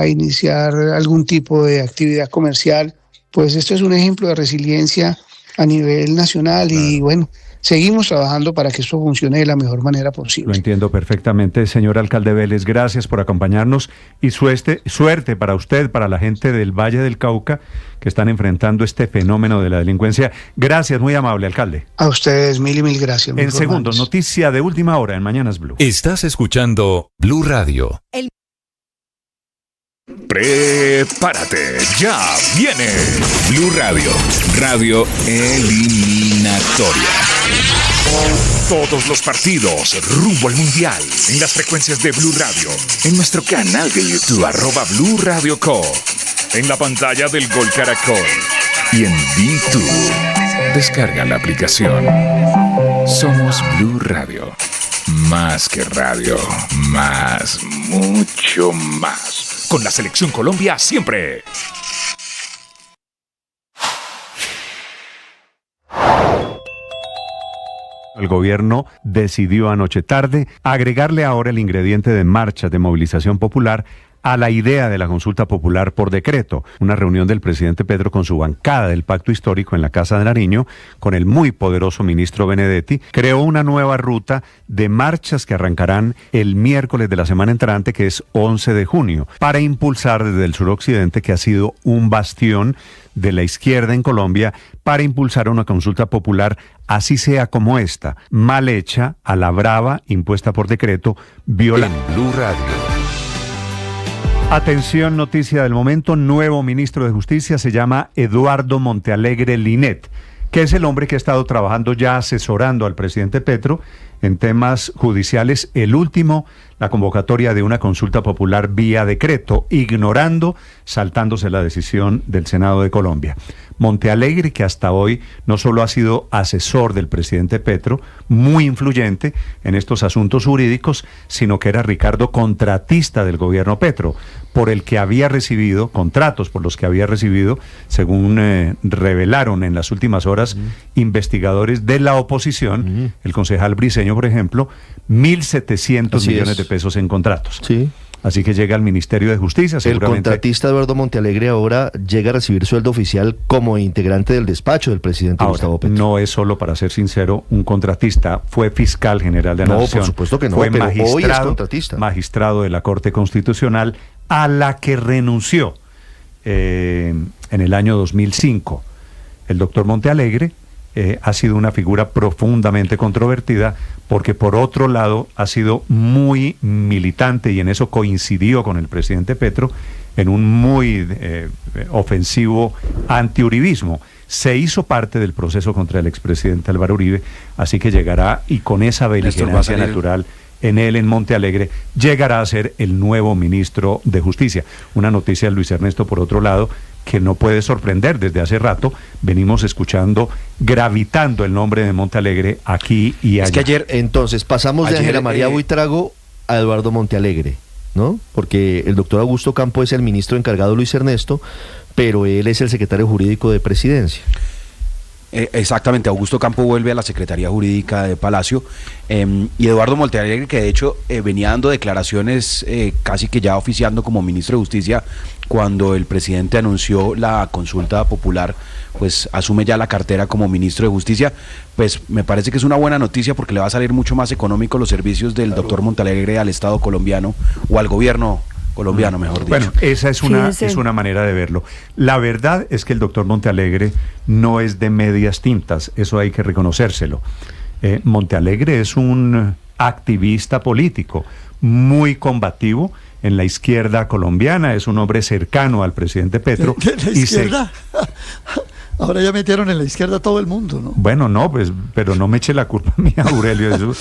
iniciar algún tipo de actividad comercial, pues esto es un ejemplo de resiliencia a nivel nacional. Y bueno, seguimos trabajando para que esto funcione de la mejor manera posible. Lo entiendo perfectamente, señor alcalde Vélez. Gracias por acompañarnos y suerte para usted, para la gente del Valle del Cauca que están enfrentando este fenómeno de la delincuencia. Gracias, muy amable, alcalde. A ustedes, mil y mil gracias. En segundos, noticia de última hora en Mañanas Blue. Estás escuchando Blue Radio. Prepárate, ya viene Blue Radio, radio eliminatoria. Todos los partidos rumbo al Mundial en las frecuencias de Blue Radio, en nuestro canal de YouTube @Blue Radio Co, en la pantalla del Gol Caracol y en VTube. Descarga la aplicación. Somos Blue Radio. Más que radio, más, mucho más. Con la Selección Colombia siempre. El gobierno decidió anoche tarde agregarle ahora el ingrediente de marchas de movilización popular a la idea de la consulta popular por decreto. Una reunión del presidente Petro con su bancada del Pacto Histórico en la Casa de Nariño, con el muy poderoso ministro Benedetti, creó una nueva ruta de marchas que arrancarán el miércoles de la semana entrante, que es 11 de junio, para impulsar desde el suroccidente, que ha sido un bastión de la izquierda en Colombia, para impulsar una consulta popular, así sea como esta, mal hecha, a la brava, impuesta por decreto, violando. En Blue Radio. Atención, noticia del momento. Nuevo ministro de Justicia se llama Eduardo Montealegre Linet, que es el hombre que ha estado trabajando ya asesorando al presidente Petro en temas judiciales. El último, la convocatoria de una consulta popular vía decreto, ignorando, saltándose la decisión del Senado de Colombia. Montealegre, que hasta hoy no solo ha sido asesor del presidente Petro, muy influyente en estos asuntos jurídicos, sino que era, Ricardo, contratista del gobierno Petro, por el que había recibido, contratos por los que había recibido, según revelaron en las últimas horas investigadores de la oposición, el concejal Briceño, por ejemplo, 1.700 millones de pesos en contratos. Sí. Así que llega al Ministerio de Justicia, seguramente. El contratista Eduardo Montealegre ahora llega a recibir sueldo oficial como integrante del despacho del presidente Gustavo Petro. No es solo, para ser sincero, un contratista. Fue fiscal general de la Nación. No, por supuesto que no, fue pero magistrado, hoy es contratista. Magistrado de la Corte Constitucional, a la que renunció en el año 2005. El doctor Montealegre ha sido una figura profundamente controvertida porque por otro lado ha sido muy militante y en eso coincidió con el presidente Petro en un muy ofensivo antiuribismo. Se hizo parte del proceso contra el expresidente Álvaro Uribe, así que llegará y con esa beligerancia natural en él, en Monte Alegre, llegará a ser el nuevo ministro de Justicia. Una noticia, Luis Ernesto, por otro lado, que no puede sorprender. Desde hace rato venimos escuchando, gravitando el nombre de Monte Alegre aquí y allá. Es que ayer, entonces, pasamos de Ángela María Buitrago a Eduardo Montealegre, ¿no? Porque el doctor Augusto Campo es el ministro encargado, Luis Ernesto, pero él es el secretario jurídico de Presidencia. Exactamente, Augusto Campo vuelve a la Secretaría Jurídica de Palacio y Eduardo Montealegre, que de hecho venía dando declaraciones casi que ya oficiando como ministro de Justicia cuando el presidente anunció la consulta popular, pues asume ya la cartera como ministro de Justicia. Pues me parece que es una buena noticia porque le va a salir mucho más económico los servicios del doctor Montealegre al Estado colombiano o al gobierno colombiano, mejor dicho. Bueno, esa es una manera de verlo. La verdad es que el doctor Montealegre no es de medias tintas, eso hay que reconocérselo. Montealegre es un activista político muy combativo en la izquierda colombiana, es un hombre cercano al presidente Petro. ¿De la izquierda? Ahora ya metieron en la izquierda a todo el mundo, ¿no? Bueno, no, pues, pero no me eche la culpa a mí, Aurelio. Eso,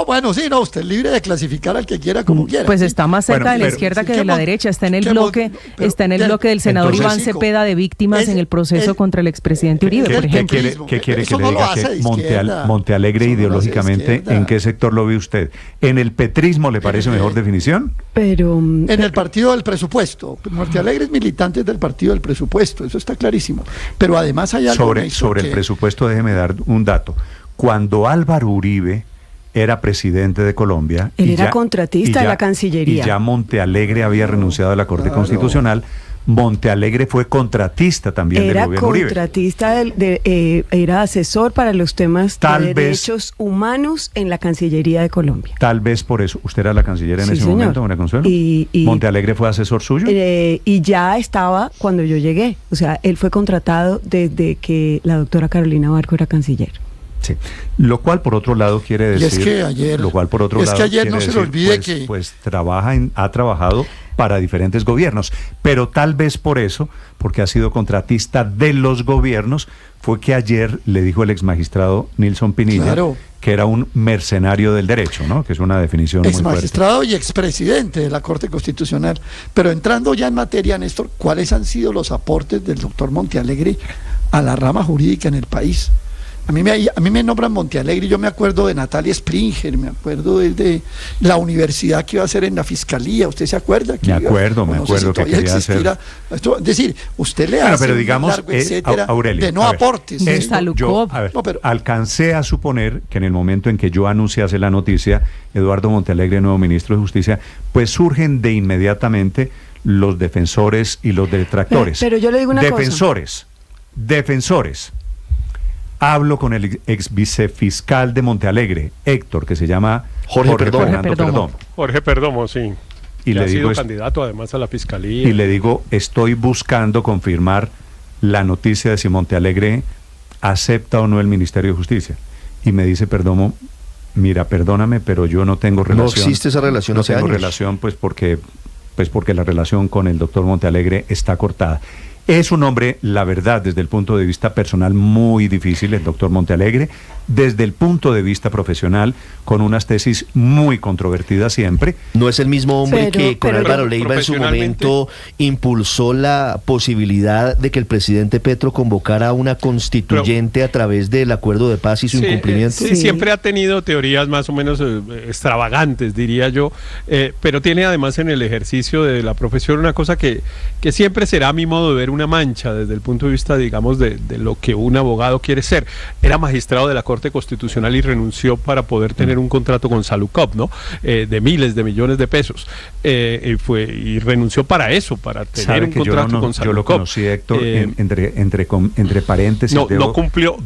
bueno, sí, no, usted es libre de clasificar al que quiera como quiera. Pues está más cerca de la izquierda que de la derecha, está en el bloque, del senador Iván Cepeda de víctimas en el proceso contra el expresidente Uribe, por ejemplo. ¿Qué quiere que le diga? Que Montealegre ideológicamente, ¿en qué sector lo ve usted? ¿En el petrismo le parece mejor definición? Pero en el partido del presupuesto. Montealegre es militante del partido del presupuesto, eso está clarísimo. Pero además hay algo sobre el presupuesto, déjeme dar un dato. Cuando Álvaro Uribe era presidente de Colombia, él era contratista de la Cancillería, y ya Montealegre había renunciado a la Corte Constitucional, Montealegre fue contratista también del gobierno Uribe. Era contratista, era asesor para los temas de derechos humanos en la Cancillería de Colombia. Tal vez por eso. ¿Usted era la canciller en ese momento, María Consuelo? Y ¿Montealegre fue asesor suyo? Y ya estaba cuando yo llegué. O sea, él fue contratado desde que la doctora Carolina Barco era canciller. Sí, lo cual por otro lado quiere decir, es que ayer no se le olvide pues ha trabajado para diferentes gobiernos, pero tal vez por eso, porque ha sido contratista de los gobiernos, fue que ayer le dijo el exmagistrado Nilson Pinilla que era un mercenario del derecho, ¿no? Que es una definición muy fuerte. Exmagistrado y expresidente de la Corte Constitucional. Pero entrando ya en materia, Néstor, ¿cuáles han sido los aportes del doctor Montealegre a la rama jurídica en el país? A mí me nombran Montealegre y yo me acuerdo de Natalia Springer, me acuerdo de la universidad que iba a hacer en la fiscalía. ¿Usted se acuerda? Me acuerdo que quería hacer. Es decir, usted le hace pero digamos, largo, etcétera, Aurelio, de no aportes. Alcancé a suponer que en el momento en que yo anunciase la noticia, Eduardo Montealegre, nuevo ministro de Justicia, pues surgen de inmediatamente los defensores y los detractores. Pero yo le digo una Defensores. Hablo con el ex vicefiscal de Montealegre, Héctor, que se llama Jorge Perdomo. Jorge Perdomo, sí. Y le digo, candidato además a la fiscalía. Y le digo, estoy buscando confirmar la noticia de si Montealegre acepta o no el Ministerio de Justicia. Y me dice Perdomo, mira, perdóname, pero yo no tengo relación. No existe esa relación no hace tengo años. relación, pues porque la relación con el doctor Montealegre está cortada. Es un hombre, la verdad, desde el punto de vista personal muy difícil, el doctor Montealegre, desde el punto de vista profesional, con unas tesis muy controvertidas siempre. No es el mismo hombre que con Álvaro Leiva en su momento impulsó la posibilidad de que el presidente Petro convocara una constituyente a través del acuerdo de paz y su incumplimiento. Sí, siempre ha tenido teorías más o menos extravagantes, diría yo, pero tiene además en el ejercicio de la profesión una cosa que siempre será, a mi modo de ver, una mancha desde el punto de vista, digamos, de lo que un abogado quiere ser. Era magistrado de la Corte Corte Constitucional y renunció para poder tener un contrato con Salucop, ¿no? De miles de millones de pesos. Y renunció para eso, para tener un contrato con Salucop. Yo lo conocí, Héctor, entre paréntesis. No cumplió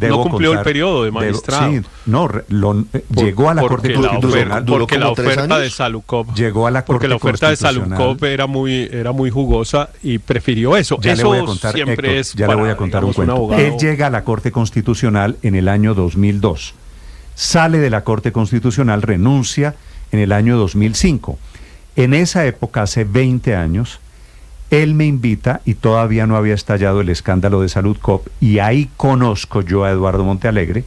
el periodo de magistrado. Llegó a la Corte Constitucional. Porque la oferta de Salucop. Llegó a la Corte Constitucional. Porque la oferta de Salucop era muy jugosa y prefirió eso. Ya eso le voy a contar, siempre Héctor, es le voy a contar un cuento. Él llega a la Corte Constitucional en el año 2002. Sale de la Corte Constitucional, renuncia en el año 2005. En esa época, hace 20 años, él me invita y todavía no había estallado el escándalo de Saludcop, y ahí conozco yo a Eduardo Montealegre,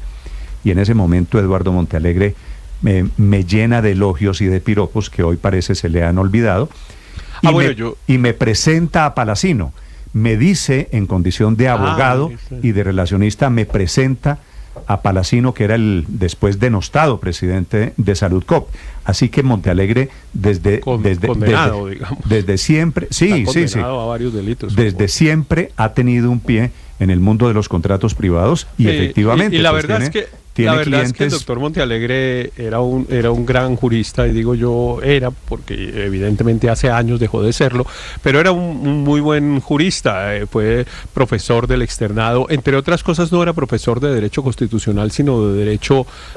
y en ese momento Eduardo Montealegre me llena de elogios y de piropos que hoy parece se le han olvidado, y me presenta a Palacino. Me dice, en condición de abogado y de relacionista, me presenta a Palacino, que era el después denostado presidente de Saludcop. Así que Montealegre desde siempre, a varios delitos, desde siempre ha tenido un pie en el mundo de los contratos privados, y efectivamente y la verdad es que el doctor Montealegre era un gran jurista, y digo yo era porque evidentemente hace años dejó de serlo, pero era un muy buen jurista. Fue profesor del externado, entre otras cosas. No era profesor de Derecho Constitucional, sino de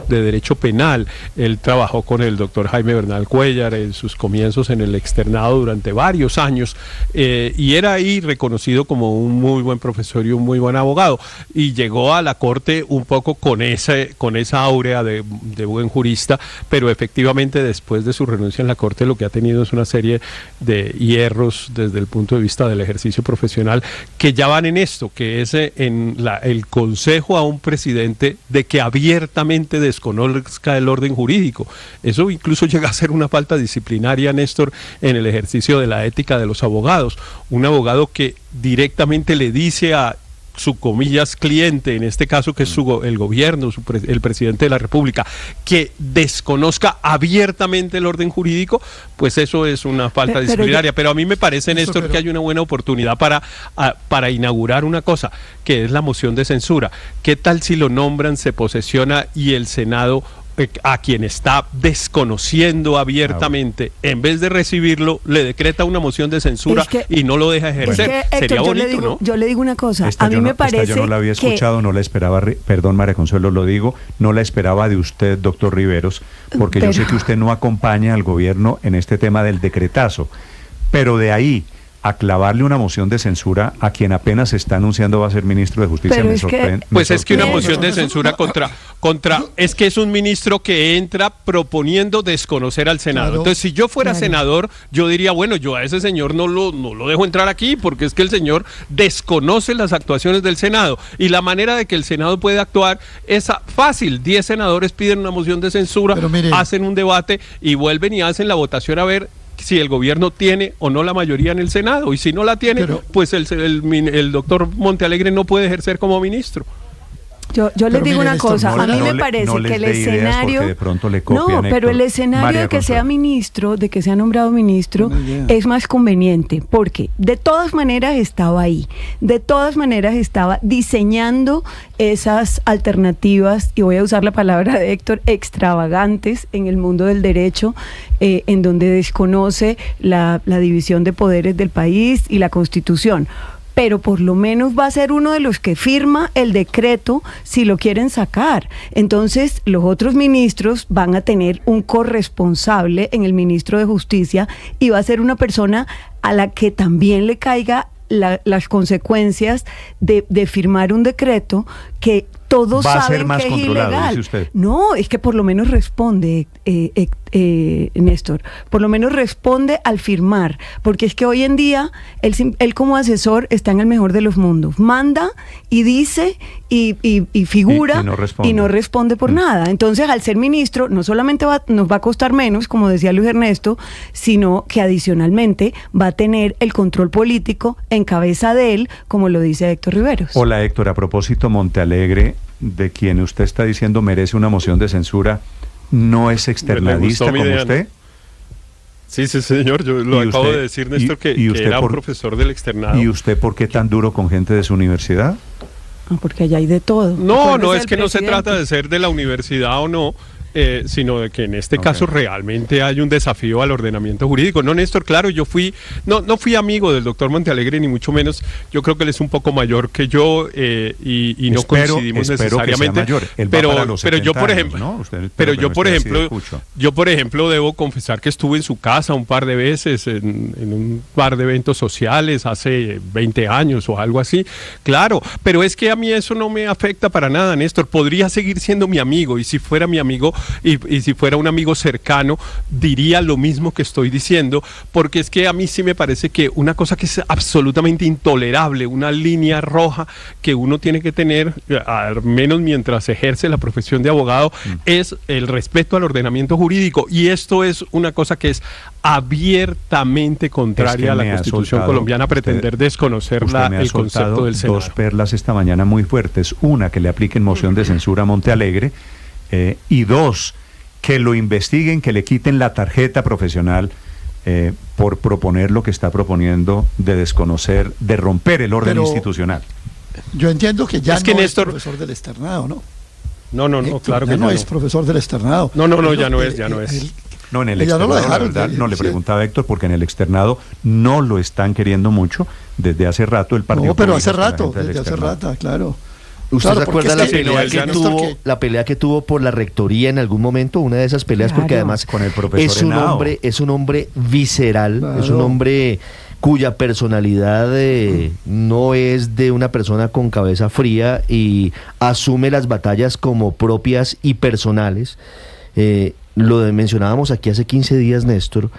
Derecho Penal. Él trabajó con el doctor Jaime Bernal Cuellar en sus comienzos en el externado durante varios años, y era ahí reconocido como un muy buen profesor y un muy buen abogado, y llegó a la Corte un poco con esa áurea de buen jurista, pero efectivamente después de su renuncia en la Corte lo que ha tenido es una serie de hierros desde el punto de vista del ejercicio profesional que ya van en esto, que es el consejo a un presidente de que abiertamente desconozca el orden jurídico. Eso incluso llega a ser una falta disciplinaria, Néstor, en el ejercicio de la ética de los abogados. Un abogado que directamente le dice a su comillas cliente, en este caso que es el gobierno, el presidente de la República, que desconozca abiertamente el orden jurídico, pues eso es una falta disciplinaria. Pero a mí me parece, Néstor, que hay una buena oportunidad para inaugurar una cosa, que es la moción de censura. ¿Qué tal si lo nombran, se posesiona y el Senado, a quien está desconociendo abiertamente, en vez de recibirlo, le decreta una moción de censura y no lo deja ejercer? Héctor, sería bonito, ¿no? Yo le digo una cosa, a mí me parece yo no la había escuchado, no la esperaba, perdón María Consuelo, lo digo, no la esperaba de usted, doctor Riveros, porque yo sé que usted no acompaña al gobierno en este tema del decretazo, pero de ahí a clavarle una moción de censura a quien apenas se está anunciando va a ser ministro de Justicia, me sorprende. Pues es que una moción de censura contra es que es un ministro que entra proponiendo desconocer al Senado. Claro. Entonces, si yo fuera senador, yo diría, bueno, yo a ese señor no lo dejo entrar aquí, porque es que el señor desconoce las actuaciones del Senado. Y la manera de que el Senado puede actuar es fácil. 10 senadores piden una moción de censura, hacen un debate y vuelven y hacen la votación a ver si el gobierno tiene o no la mayoría en el Senado, y si no la tiene, pues el doctor Montealegre no puede ejercer como ministro. Yo les digo una cosa, a mí me parece que el escenario, de pronto le copian, pero el escenario de que sea ministro, de que sea nombrado ministro, es más conveniente, porque de todas maneras estaba ahí, de todas maneras estaba diseñando esas alternativas, y voy a usar la palabra de Héctor, extravagantes en el mundo del derecho, en donde desconoce la división de poderes del país y la Constitución. Pero por lo menos va a ser uno de los que firma el decreto si lo quieren sacar. Entonces, los otros ministros van a tener un corresponsable en el ministro de Justicia, y va a ser una persona a la que también le caiga las consecuencias de firmar un decreto que todos saben que es ilegal. No, es que por lo menos responde, Néstor, por lo menos responde al firmar, porque es que hoy en día él como asesor está en el mejor de los mundos, manda y dice y figura y no responde por nada. Entonces, al ser ministro, no solamente nos va a costar menos, como decía Luis Ernesto, sino que adicionalmente va a tener el control político en cabeza de él, como lo dice Héctor Riveros. Hola Héctor, a propósito, Montealegre, de quien usted está diciendo merece una moción de censura, ¿no es externadista como usted? Sí, señor, yo lo acabo de decir, Néstor, que era un profesor del externado. ¿Y usted por qué tan duro con gente de su universidad? Porque allá hay de todo. No es que no se trata de ser de la universidad o no, sino de que en este caso realmente hay un desafío al ordenamiento jurídico. No, Néstor, claro, yo no fui amigo del doctor Montealegre, ni mucho menos. Yo creo que él es un poco mayor que yo y no coincidimos necesariamente. Pero yo, por ejemplo, ¿no? Yo por ejemplo debo confesar que estuve en su casa un par de veces en un par de eventos sociales hace 20 años o algo así. Claro, pero es que a mí eso no me afecta para nada, Néstor. Podría seguir siendo mi amigo, y si fuera mi amigo y si fuera un amigo cercano, diría lo mismo que estoy diciendo, porque es que a mí sí me parece que una cosa que es absolutamente intolerable, una línea roja que uno tiene que tener, al menos mientras ejerce la profesión de abogado, es el respeto al ordenamiento jurídico, y esto es una cosa que es abiertamente contraria a la Constitución colombiana, pretender desconocer el concepto del Senado. Dos perlas esta mañana muy fuertes: una, que le apliquen moción de censura a Montealegre, y dos, que lo investiguen, que le quiten la tarjeta profesional por proponer lo que está proponiendo de desconocer, de romper el orden institucional. Yo entiendo que ya que no Néstor... es profesor del externado, ¿no? No, claro que no es profesor del externado. No, ya no es. No, en el externado, no lo dejaron, la verdad, no le preguntaba a Héctor, porque en el externado no lo están queriendo mucho desde hace rato el partido. No, pero hace rato, claro. ¿Usted se acuerda la pelea que tuvo por la rectoría en algún momento? Una de esas peleas, porque además con el profesor es un hombre visceral, es un hombre cuya personalidad no es de una persona con cabeza fría y asume las batallas como propias y personales. Mencionábamos aquí hace 15 días, Néstor.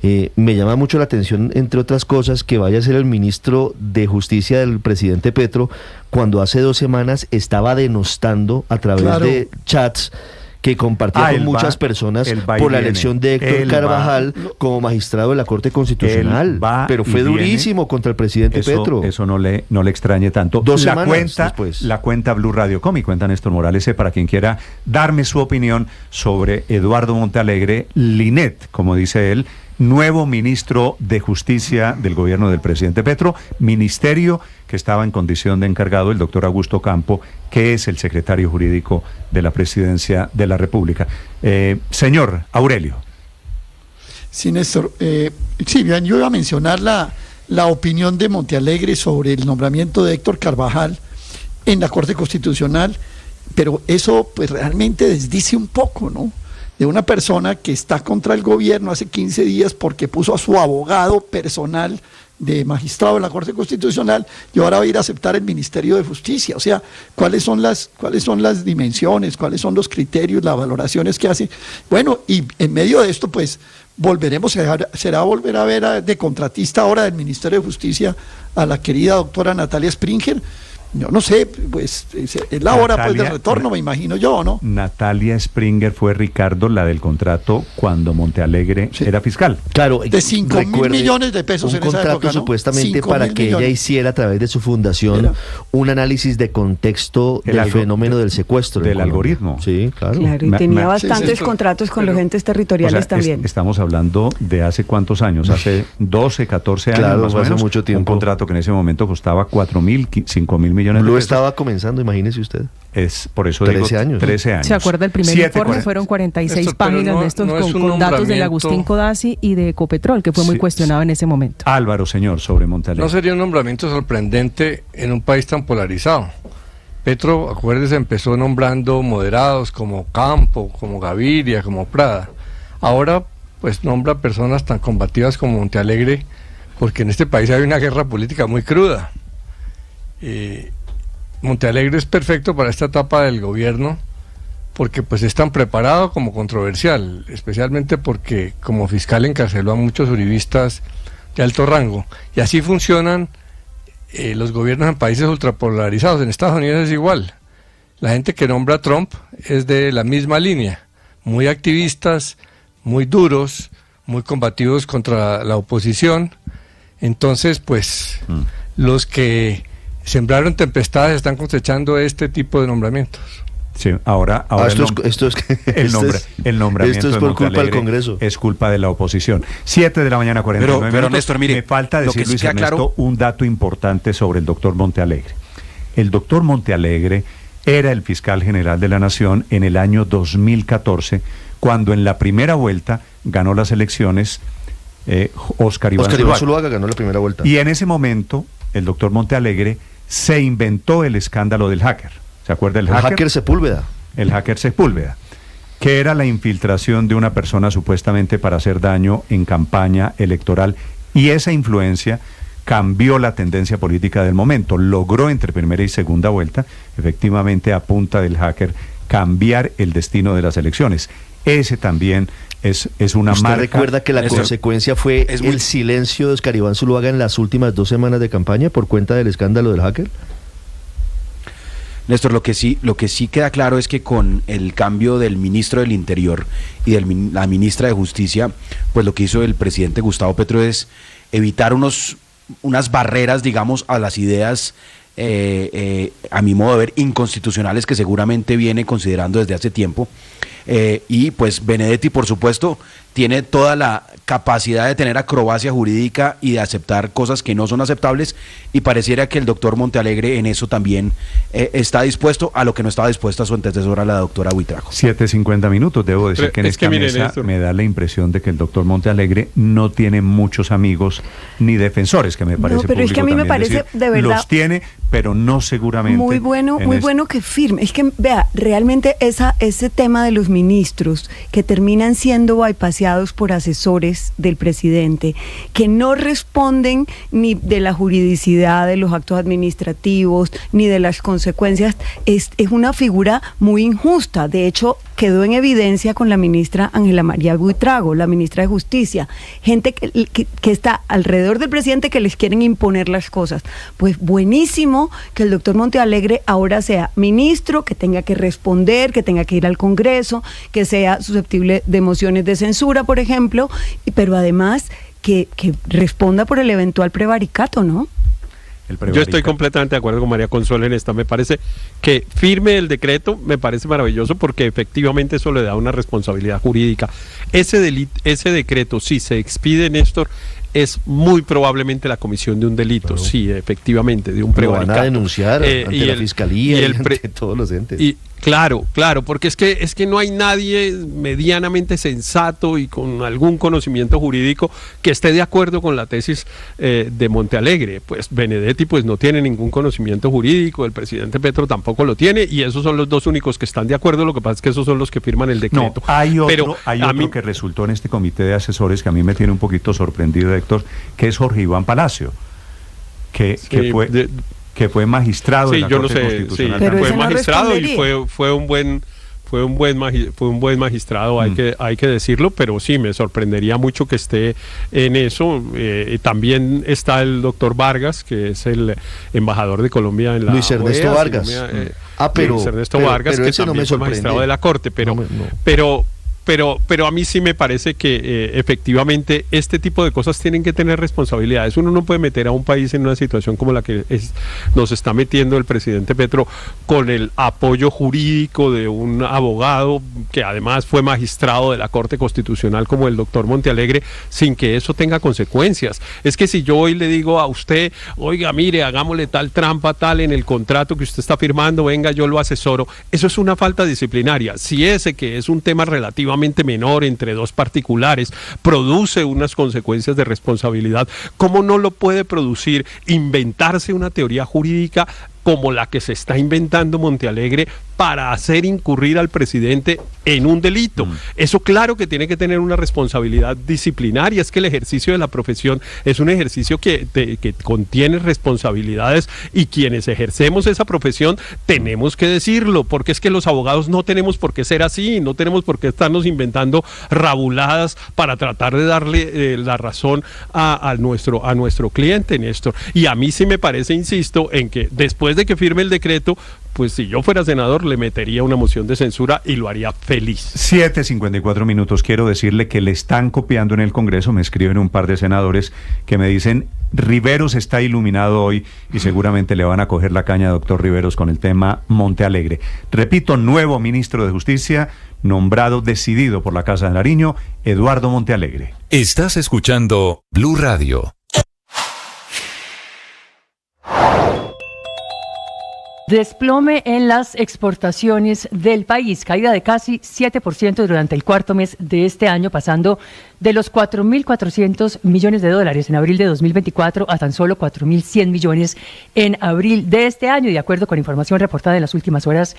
Me llama mucho la atención, entre otras cosas, que vaya a ser el ministro de Justicia del presidente Petro, cuando hace 2 semanas estaba denostando a través de chats que compartía con muchas personas por la elección de Héctor Carvajal como magistrado de la Corte Constitucional. Pero fue durísimo contra el presidente Petro. Eso no le extrañe tanto. 2 semanas después. La cuenta Blue Radio Com y cuenta Néstor Morales, para quien quiera darme su opinión sobre Eduardo Montealegre Linet, como dice él, nuevo ministro de Justicia del gobierno del presidente Petro, ministerio que estaba en condición de encargado el doctor Augusto Campo, que es el secretario jurídico de la Presidencia de la República. Señor Aurelio. Sí, Néstor. Sí, bien, yo iba a mencionar la opinión de Montealegre sobre el nombramiento de Héctor Carvajal en la Corte Constitucional, pero eso pues realmente desdice un poco, ¿no?, de una persona que está contra el gobierno hace 15 días porque puso a su abogado personal de magistrado de la Corte Constitucional y ahora va a ir a aceptar el Ministerio de Justicia. O sea, ¿cuáles son las dimensiones, cuáles son los criterios, las valoraciones que hace? Bueno, y en medio de esto, pues, será volver a ver de contratista ahora del Ministerio de Justicia a la querida doctora Natalia Springer. Yo no sé, pues es la hora pues del retorno, me imagino yo, ¿no? Natalia Springer fue, Ricardo, la del contrato cuando Montealegre era fiscal. Claro, de 5.000 millones de pesos en esa época, ¿no? Un contrato supuestamente para que ella hiciera a través de su fundación un análisis de contexto del fenómeno del secuestro. Del algoritmo. Sí, claro. Claro, y tenía bastantes contratos con los entes territoriales también. Estamos hablando de hace cuántos años, hace 12, 14 años más o menos. Hace mucho tiempo. Un contrato que en ese momento costaba 4.000, 5.000 millones de pesos. Lo estaba comenzando, imagínese usted. Es por eso 13 años. 13 años. ¿Se acuerda el primer informe? Fueron 46 páginas de estos con datos del Agustín Codazzi y de Ecopetrol, que fue muy cuestionado en ese momento. Álvaro, señor, sobre Montealegre. No sería un nombramiento sorprendente en un país tan polarizado. Petro, acuérdese, empezó nombrando moderados como Campo, como Gaviria, como Prada. Ahora, pues nombra personas tan combativas como Montealegre, porque en este país hay una guerra política muy cruda. Montealegre es perfecto para esta etapa del gobierno porque pues es tan preparado como controversial, especialmente porque como fiscal encarceló a muchos uribistas de alto rango, y así funcionan los gobiernos en países ultrapolarizados. En Estados Unidos es igual. La gente que nombra a Trump es de la misma línea, muy activistas, muy duros, muy combativos contra la oposición. Entonces pues los que sembraron tempestades están cosechando este tipo de nombramientos. Sí, ahora el nombramiento esto es por culpa del Congreso. Es culpa de la oposición. 7 de la mañana, 49 pero minutos. Néstor, mire, me falta decir, Luis Ernesto, un dato importante sobre el doctor Montealegre. El doctor Montealegre era el fiscal general de la Nación en el año 2014, cuando en la primera vuelta ganó las elecciones Óscar Iván Zuluaga ganó la primera vuelta. Y en ese momento, el doctor Montealegre se inventó el escándalo del hacker. ¿Se acuerda del hacker? El hacker Sepúlveda. El hacker Sepúlveda, que era la infiltración de una persona supuestamente para hacer daño en campaña electoral, y esa influencia cambió la tendencia política del momento. Logró entre primera y segunda vuelta, efectivamente a punta del hacker, cambiar el destino de las elecciones. Ese también es una ¿Usted marca. recuerda que la consecuencia fue el silencio de Óscar Iván Zuluaga en las últimas 2 semanas de campaña por cuenta del escándalo del hacker? Néstor, lo que sí queda claro es que con el cambio del ministro del Interior y de la ministra de Justicia, pues lo que hizo el presidente Gustavo Petro es evitar unas barreras, digamos, a las ideas, a mi modo de ver, inconstitucionales que seguramente viene considerando desde hace tiempo. Y pues Benedetti, por supuesto, tiene toda la capacidad de tener acrobacia jurídica y de aceptar cosas que no son aceptables, y pareciera que el doctor Montealegre en eso también está dispuesto a lo que no estaba dispuesta su antecesora, la doctora Buitrago. 7:50 minutos, debo decir que en esta mesa me da la impresión de que el doctor Montealegre no tiene muchos amigos ni defensores, que me parece pero es que a mí me parece, decir, de verdad, los tiene, pero no seguramente. Muy bueno que firme. Es que, vea, realmente ese tema de los ministros que terminan siendo bypaseados por asesores del presidente, que no responden ni de la juridicidad de los actos administrativos, ni de las consecuencias, es una figura muy injusta. De hecho, quedó en evidencia con la ministra Ángela María Buitrago, la ministra de Justicia. Gente que está alrededor del presidente que les quieren imponer las cosas. Pues buenísimo que el doctor Montealegre ahora sea ministro, que tenga que responder, que tenga que ir al Congreso, que sea susceptible de mociones de censura, por ejemplo, pero además que responda por el eventual prevaricato, ¿no? Yo estoy completamente de acuerdo con María Consuelo en esta. Me parece que firme el decreto, me parece maravilloso, porque efectivamente eso le da una responsabilidad jurídica. Ese decreto, si se expide, Néstor, es muy probablemente la comisión de un delito, sí, efectivamente, de un prevaricato. Lo van a denunciar ante la Fiscalía y ante todos los entes. Y claro, porque es que no hay nadie medianamente sensato y con algún conocimiento jurídico que esté de acuerdo con la tesis de Montealegre. Pues Benedetti pues no tiene ningún conocimiento jurídico, el presidente Petro tampoco lo tiene, y esos son los dos únicos que están de acuerdo. Lo que pasa es que esos son los que firman el decreto. No, hay otro que resultó en este comité de asesores que a mí me tiene un poquito sorprendido, Héctor, que es Jorge Iván Palacio, que fue magistrado de la Corte Constitucional. Sí, fue magistrado y fue un buen magistrado, hay que decirlo, pero sí, me sorprendería mucho que esté en eso. También está el doctor Vargas, que es el embajador de Colombia en la Luis Ernesto OEA, Vargas. Luis Ernesto Vargas, que también fue magistrado de la Corte, pero a mí sí me parece que efectivamente este tipo de cosas tienen que tener responsabilidades. Uno no puede meter a un país en una situación como la que nos está metiendo el presidente Petro, con el apoyo jurídico de un abogado que además fue magistrado de la Corte Constitucional como el doctor Montealegre, sin que eso tenga consecuencias. Es que si yo hoy le digo a usted, oiga, mire, hagámosle tal trampa, tal en el contrato que usted está firmando, venga, yo lo asesoro, eso es una falta disciplinaria. Si ese, que es un tema relativamente menor entre dos particulares, produce unas consecuencias de responsabilidad, ¿cómo no lo puede producir inventarse una teoría jurídica como la que se está inventando Montealegre para hacer incurrir al presidente en un delito? Eso claro que tiene que tener una responsabilidad disciplinaria. Es que el ejercicio de la profesión es un ejercicio que contiene responsabilidades, y quienes ejercemos esa profesión tenemos que decirlo, porque es que los abogados no tenemos por qué ser así, no tenemos por qué estarnos inventando rabuladas para tratar de darle la razón a nuestro cliente, Néstor. Y a mí sí me parece, insisto, en que después de que firme el decreto, pues si yo fuera senador le metería una moción de censura y lo haría feliz. 7:54 minutos. Quiero decirle que le están copiando en el Congreso. Me escriben un par de senadores que me dicen: Riveros está iluminado hoy, y seguramente le van a coger la caña a doctor Riveros con el tema Montealegre. Repito, nuevo ministro de Justicia, nombrado, decidido por la Casa de Nariño, Eduardo Montealegre. Estás escuchando Blue Radio. Desplome en las exportaciones del país, caída de casi 7% durante el cuarto mes de este año, pasando de los 4.400 millones de dólares en abril de 2024 a tan solo 4.100 millones en abril de este año, de acuerdo con información reportada en las últimas horas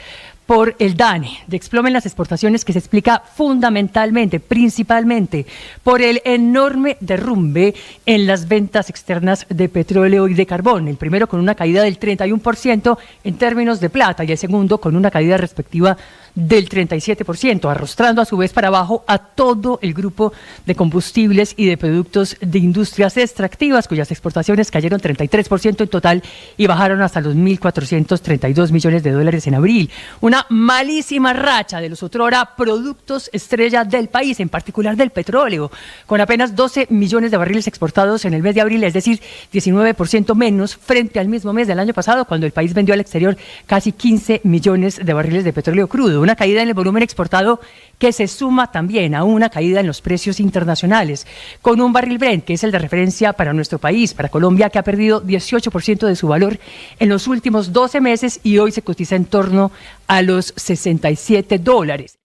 por el DANE. Desplome en las exportaciones que se explica fundamentalmente, principalmente, por el enorme derrumbe en las ventas externas de petróleo y de carbón. El primero con una caída del 31% en términos de plata y el segundo con una caída respectiva del 37%, arrastrando a su vez para abajo a todo el grupo de combustibles y de productos de industrias extractivas, cuyas exportaciones cayeron 33% en total y bajaron hasta los 1.432 millones de dólares en abril. Una malísima racha de los otrora productos estrella del país, en particular del petróleo, con apenas 12 millones de barriles exportados en el mes de abril, es decir, 19% menos frente al mismo mes del año pasado, cuando el país vendió al exterior casi 15 millones de barriles de petróleo crudo. Una caída en el volumen exportado que se suma también a una caída en los precios internacionales, con un barril Brent, que es el de referencia para nuestro país, para Colombia, que ha perdido 18% de su valor en los últimos 12 meses y hoy se cotiza en torno a los $67.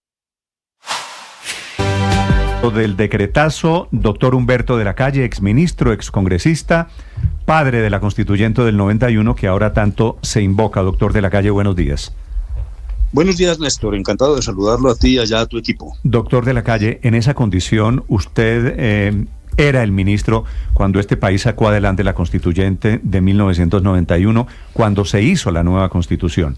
Del decretazo, doctor Humberto de la Calle, exministro, excongresista, padre de la constituyente del 91, que ahora tanto se invoca. Doctor de la Calle, buenos días. Buenos días, Néstor. Encantado de saludarlo a ti y allá a tu equipo. Doctor de la Calle, en esa condición, usted era el ministro cuando este país sacó adelante la constituyente de 1991, cuando se hizo la nueva constitución.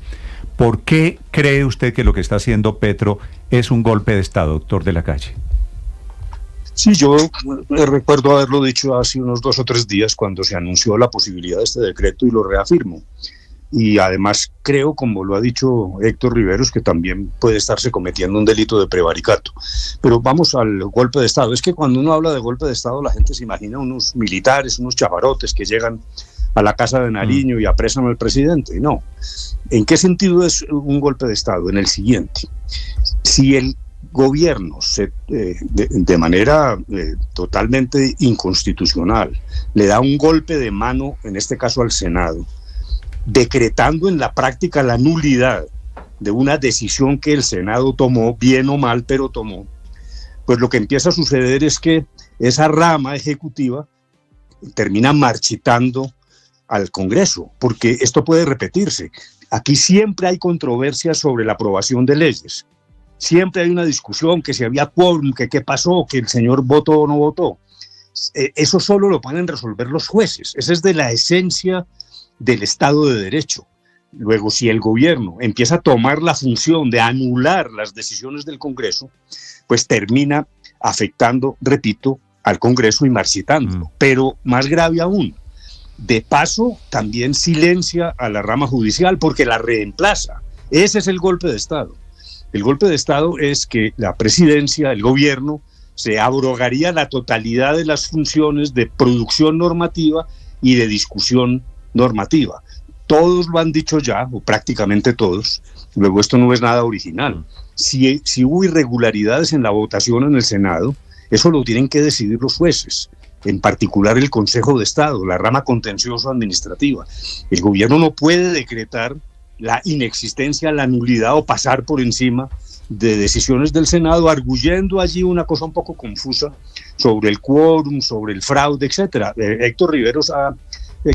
¿Por qué cree usted que lo que está haciendo Petro es un golpe de Estado, doctor de la Calle? Sí, yo recuerdo haberlo dicho hace unos 2 o 3 días cuando se anunció la posibilidad de este decreto y lo reafirmo. Y además creo, como lo ha dicho Héctor Riveros, que también puede estarse cometiendo un delito de prevaricato. Pero vamos al golpe de Estado. Es que cuando uno habla de golpe de Estado, la gente se imagina unos militares, unos chaparotes que llegan a la casa de Nariño y apresan al presidente. No. ¿En qué sentido es un golpe de Estado? En el siguiente. Si el gobierno de manera totalmente inconstitucional le da un golpe de mano, en este caso al Senado, decretando en la práctica la nulidad de una decisión que el Senado tomó, bien o mal, pero tomó, pues lo que empieza a suceder es que esa rama ejecutiva termina marchitando al Congreso, porque esto puede repetirse. Aquí siempre hay controversias sobre la aprobación de leyes. Siempre hay una discusión que si había quórum, que qué pasó, que el señor votó o no votó. Eso solo lo pueden resolver los jueces. Esa es de la esencia del Estado de Derecho. Luego, si el gobierno empieza a tomar la función de anular las decisiones del Congreso, pues termina afectando, repito, al Congreso y marchitándolo. Pero más grave aún, de paso también silencia a la rama judicial porque la reemplaza. Ese es el golpe de Estado. El golpe de Estado es que la presidencia, el gobierno, se abrogaría la totalidad de las funciones de producción normativa y de discusión normativa. Todos lo han dicho ya, o prácticamente todos. Luego, esto no es nada original. Si hubo irregularidades en la votación en el Senado, eso lo tienen que decidir los jueces, en particular el Consejo de Estado, la rama contencioso administrativa. El gobierno no puede decretar la inexistencia, la nulidad o pasar por encima de decisiones del Senado, arguyendo allí una cosa un poco confusa sobre el quórum, sobre el fraude, etcétera. Héctor Riveros ha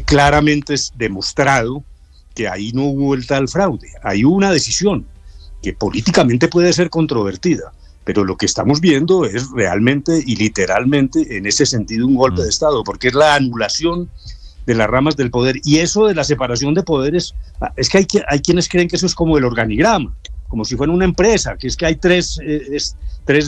claramente demostrado que ahí no hubo el tal fraude. Hay una decisión que políticamente puede ser controvertida, pero lo que estamos viendo es realmente y literalmente en ese sentido un golpe de Estado, porque es la anulación de las ramas del poder. Y eso de la separación de poderes, es que hay quienes creen que eso es como el organigrama, como si fuera una empresa, que es que hay tres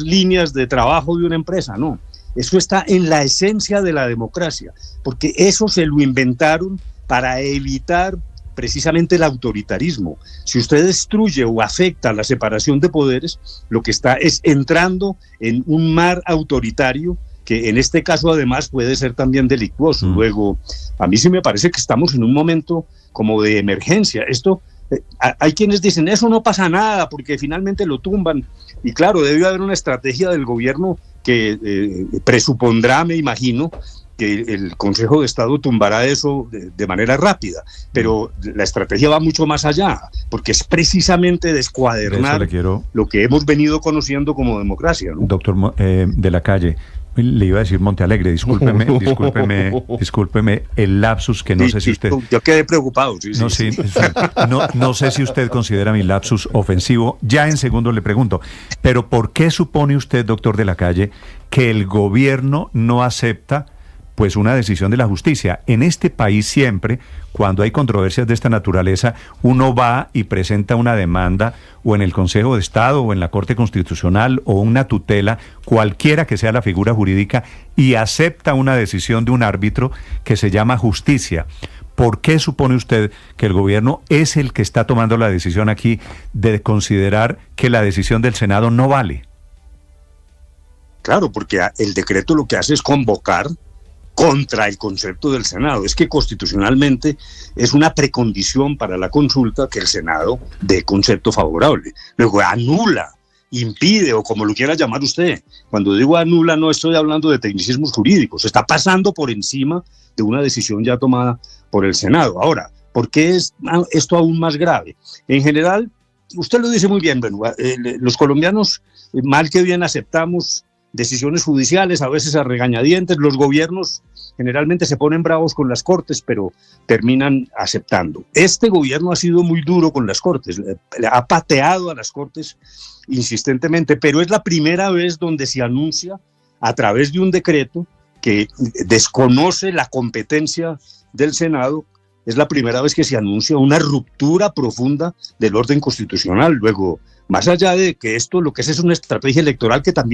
líneas de trabajo de una empresa. No, eso está en la esencia de la democracia, porque eso se lo inventaron para evitar precisamente el autoritarismo. Si usted destruye o afecta la separación de poderes, lo que está es entrando en un mar autoritario que en este caso además puede ser también delictuoso. Luego, a mí sí me parece que estamos en un momento como de emergencia. Esto, hay quienes dicen, eso no pasa nada porque finalmente lo tumban. Y claro, debe haber una estrategia del gobierno que presupondrá, me imagino, que el Consejo de Estado tumbará eso de manera rápida, pero la estrategia va mucho más allá, porque es precisamente descuadernar lo que hemos venido conociendo como democracia, ¿no? Doctor de la Calle, le iba a decir Montealegre, discúlpeme el lapsus que no sé si usted... Yo quedé preocupado. No sé si usted considera mi lapsus ofensivo. Ya en segundo le pregunto, pero ¿por qué supone usted, doctor de la Calle, que el gobierno no acepta pues una decisión de la justicia? En este país siempre, cuando hay controversias de esta naturaleza, uno va y presenta una demanda o en el Consejo de Estado o en la Corte Constitucional o una tutela, cualquiera que sea la figura jurídica, y acepta una decisión de un árbitro que se llama justicia. ¿Por qué supone usted que el gobierno es el que está tomando la decisión aquí de considerar que la decisión del Senado no vale? Claro, porque el decreto lo que hace es convocar contra el concepto del Senado. Es que constitucionalmente es una precondición para la consulta que el Senado dé concepto favorable. Luego anula, impide, o como lo quiera llamar usted. Cuando digo anula, no estoy hablando de tecnicismos jurídicos. Está pasando por encima de una decisión ya tomada por el Senado. Ahora, ¿por qué es esto aún más grave? En general, usted lo dice muy bien, bueno, los colombianos, mal que bien, aceptamos decisiones judiciales, a veces a regañadientes. Los gobiernos generalmente se ponen bravos con las Cortes, pero terminan aceptando. Este gobierno ha sido muy duro con las Cortes, ha pateado a las Cortes insistentemente, pero es la primera vez donde se anuncia a través de un decreto que desconoce la competencia del Senado. Es la primera vez que se anuncia una ruptura profunda del orden constitucional. Luego, más allá de que esto lo que es una estrategia electoral que también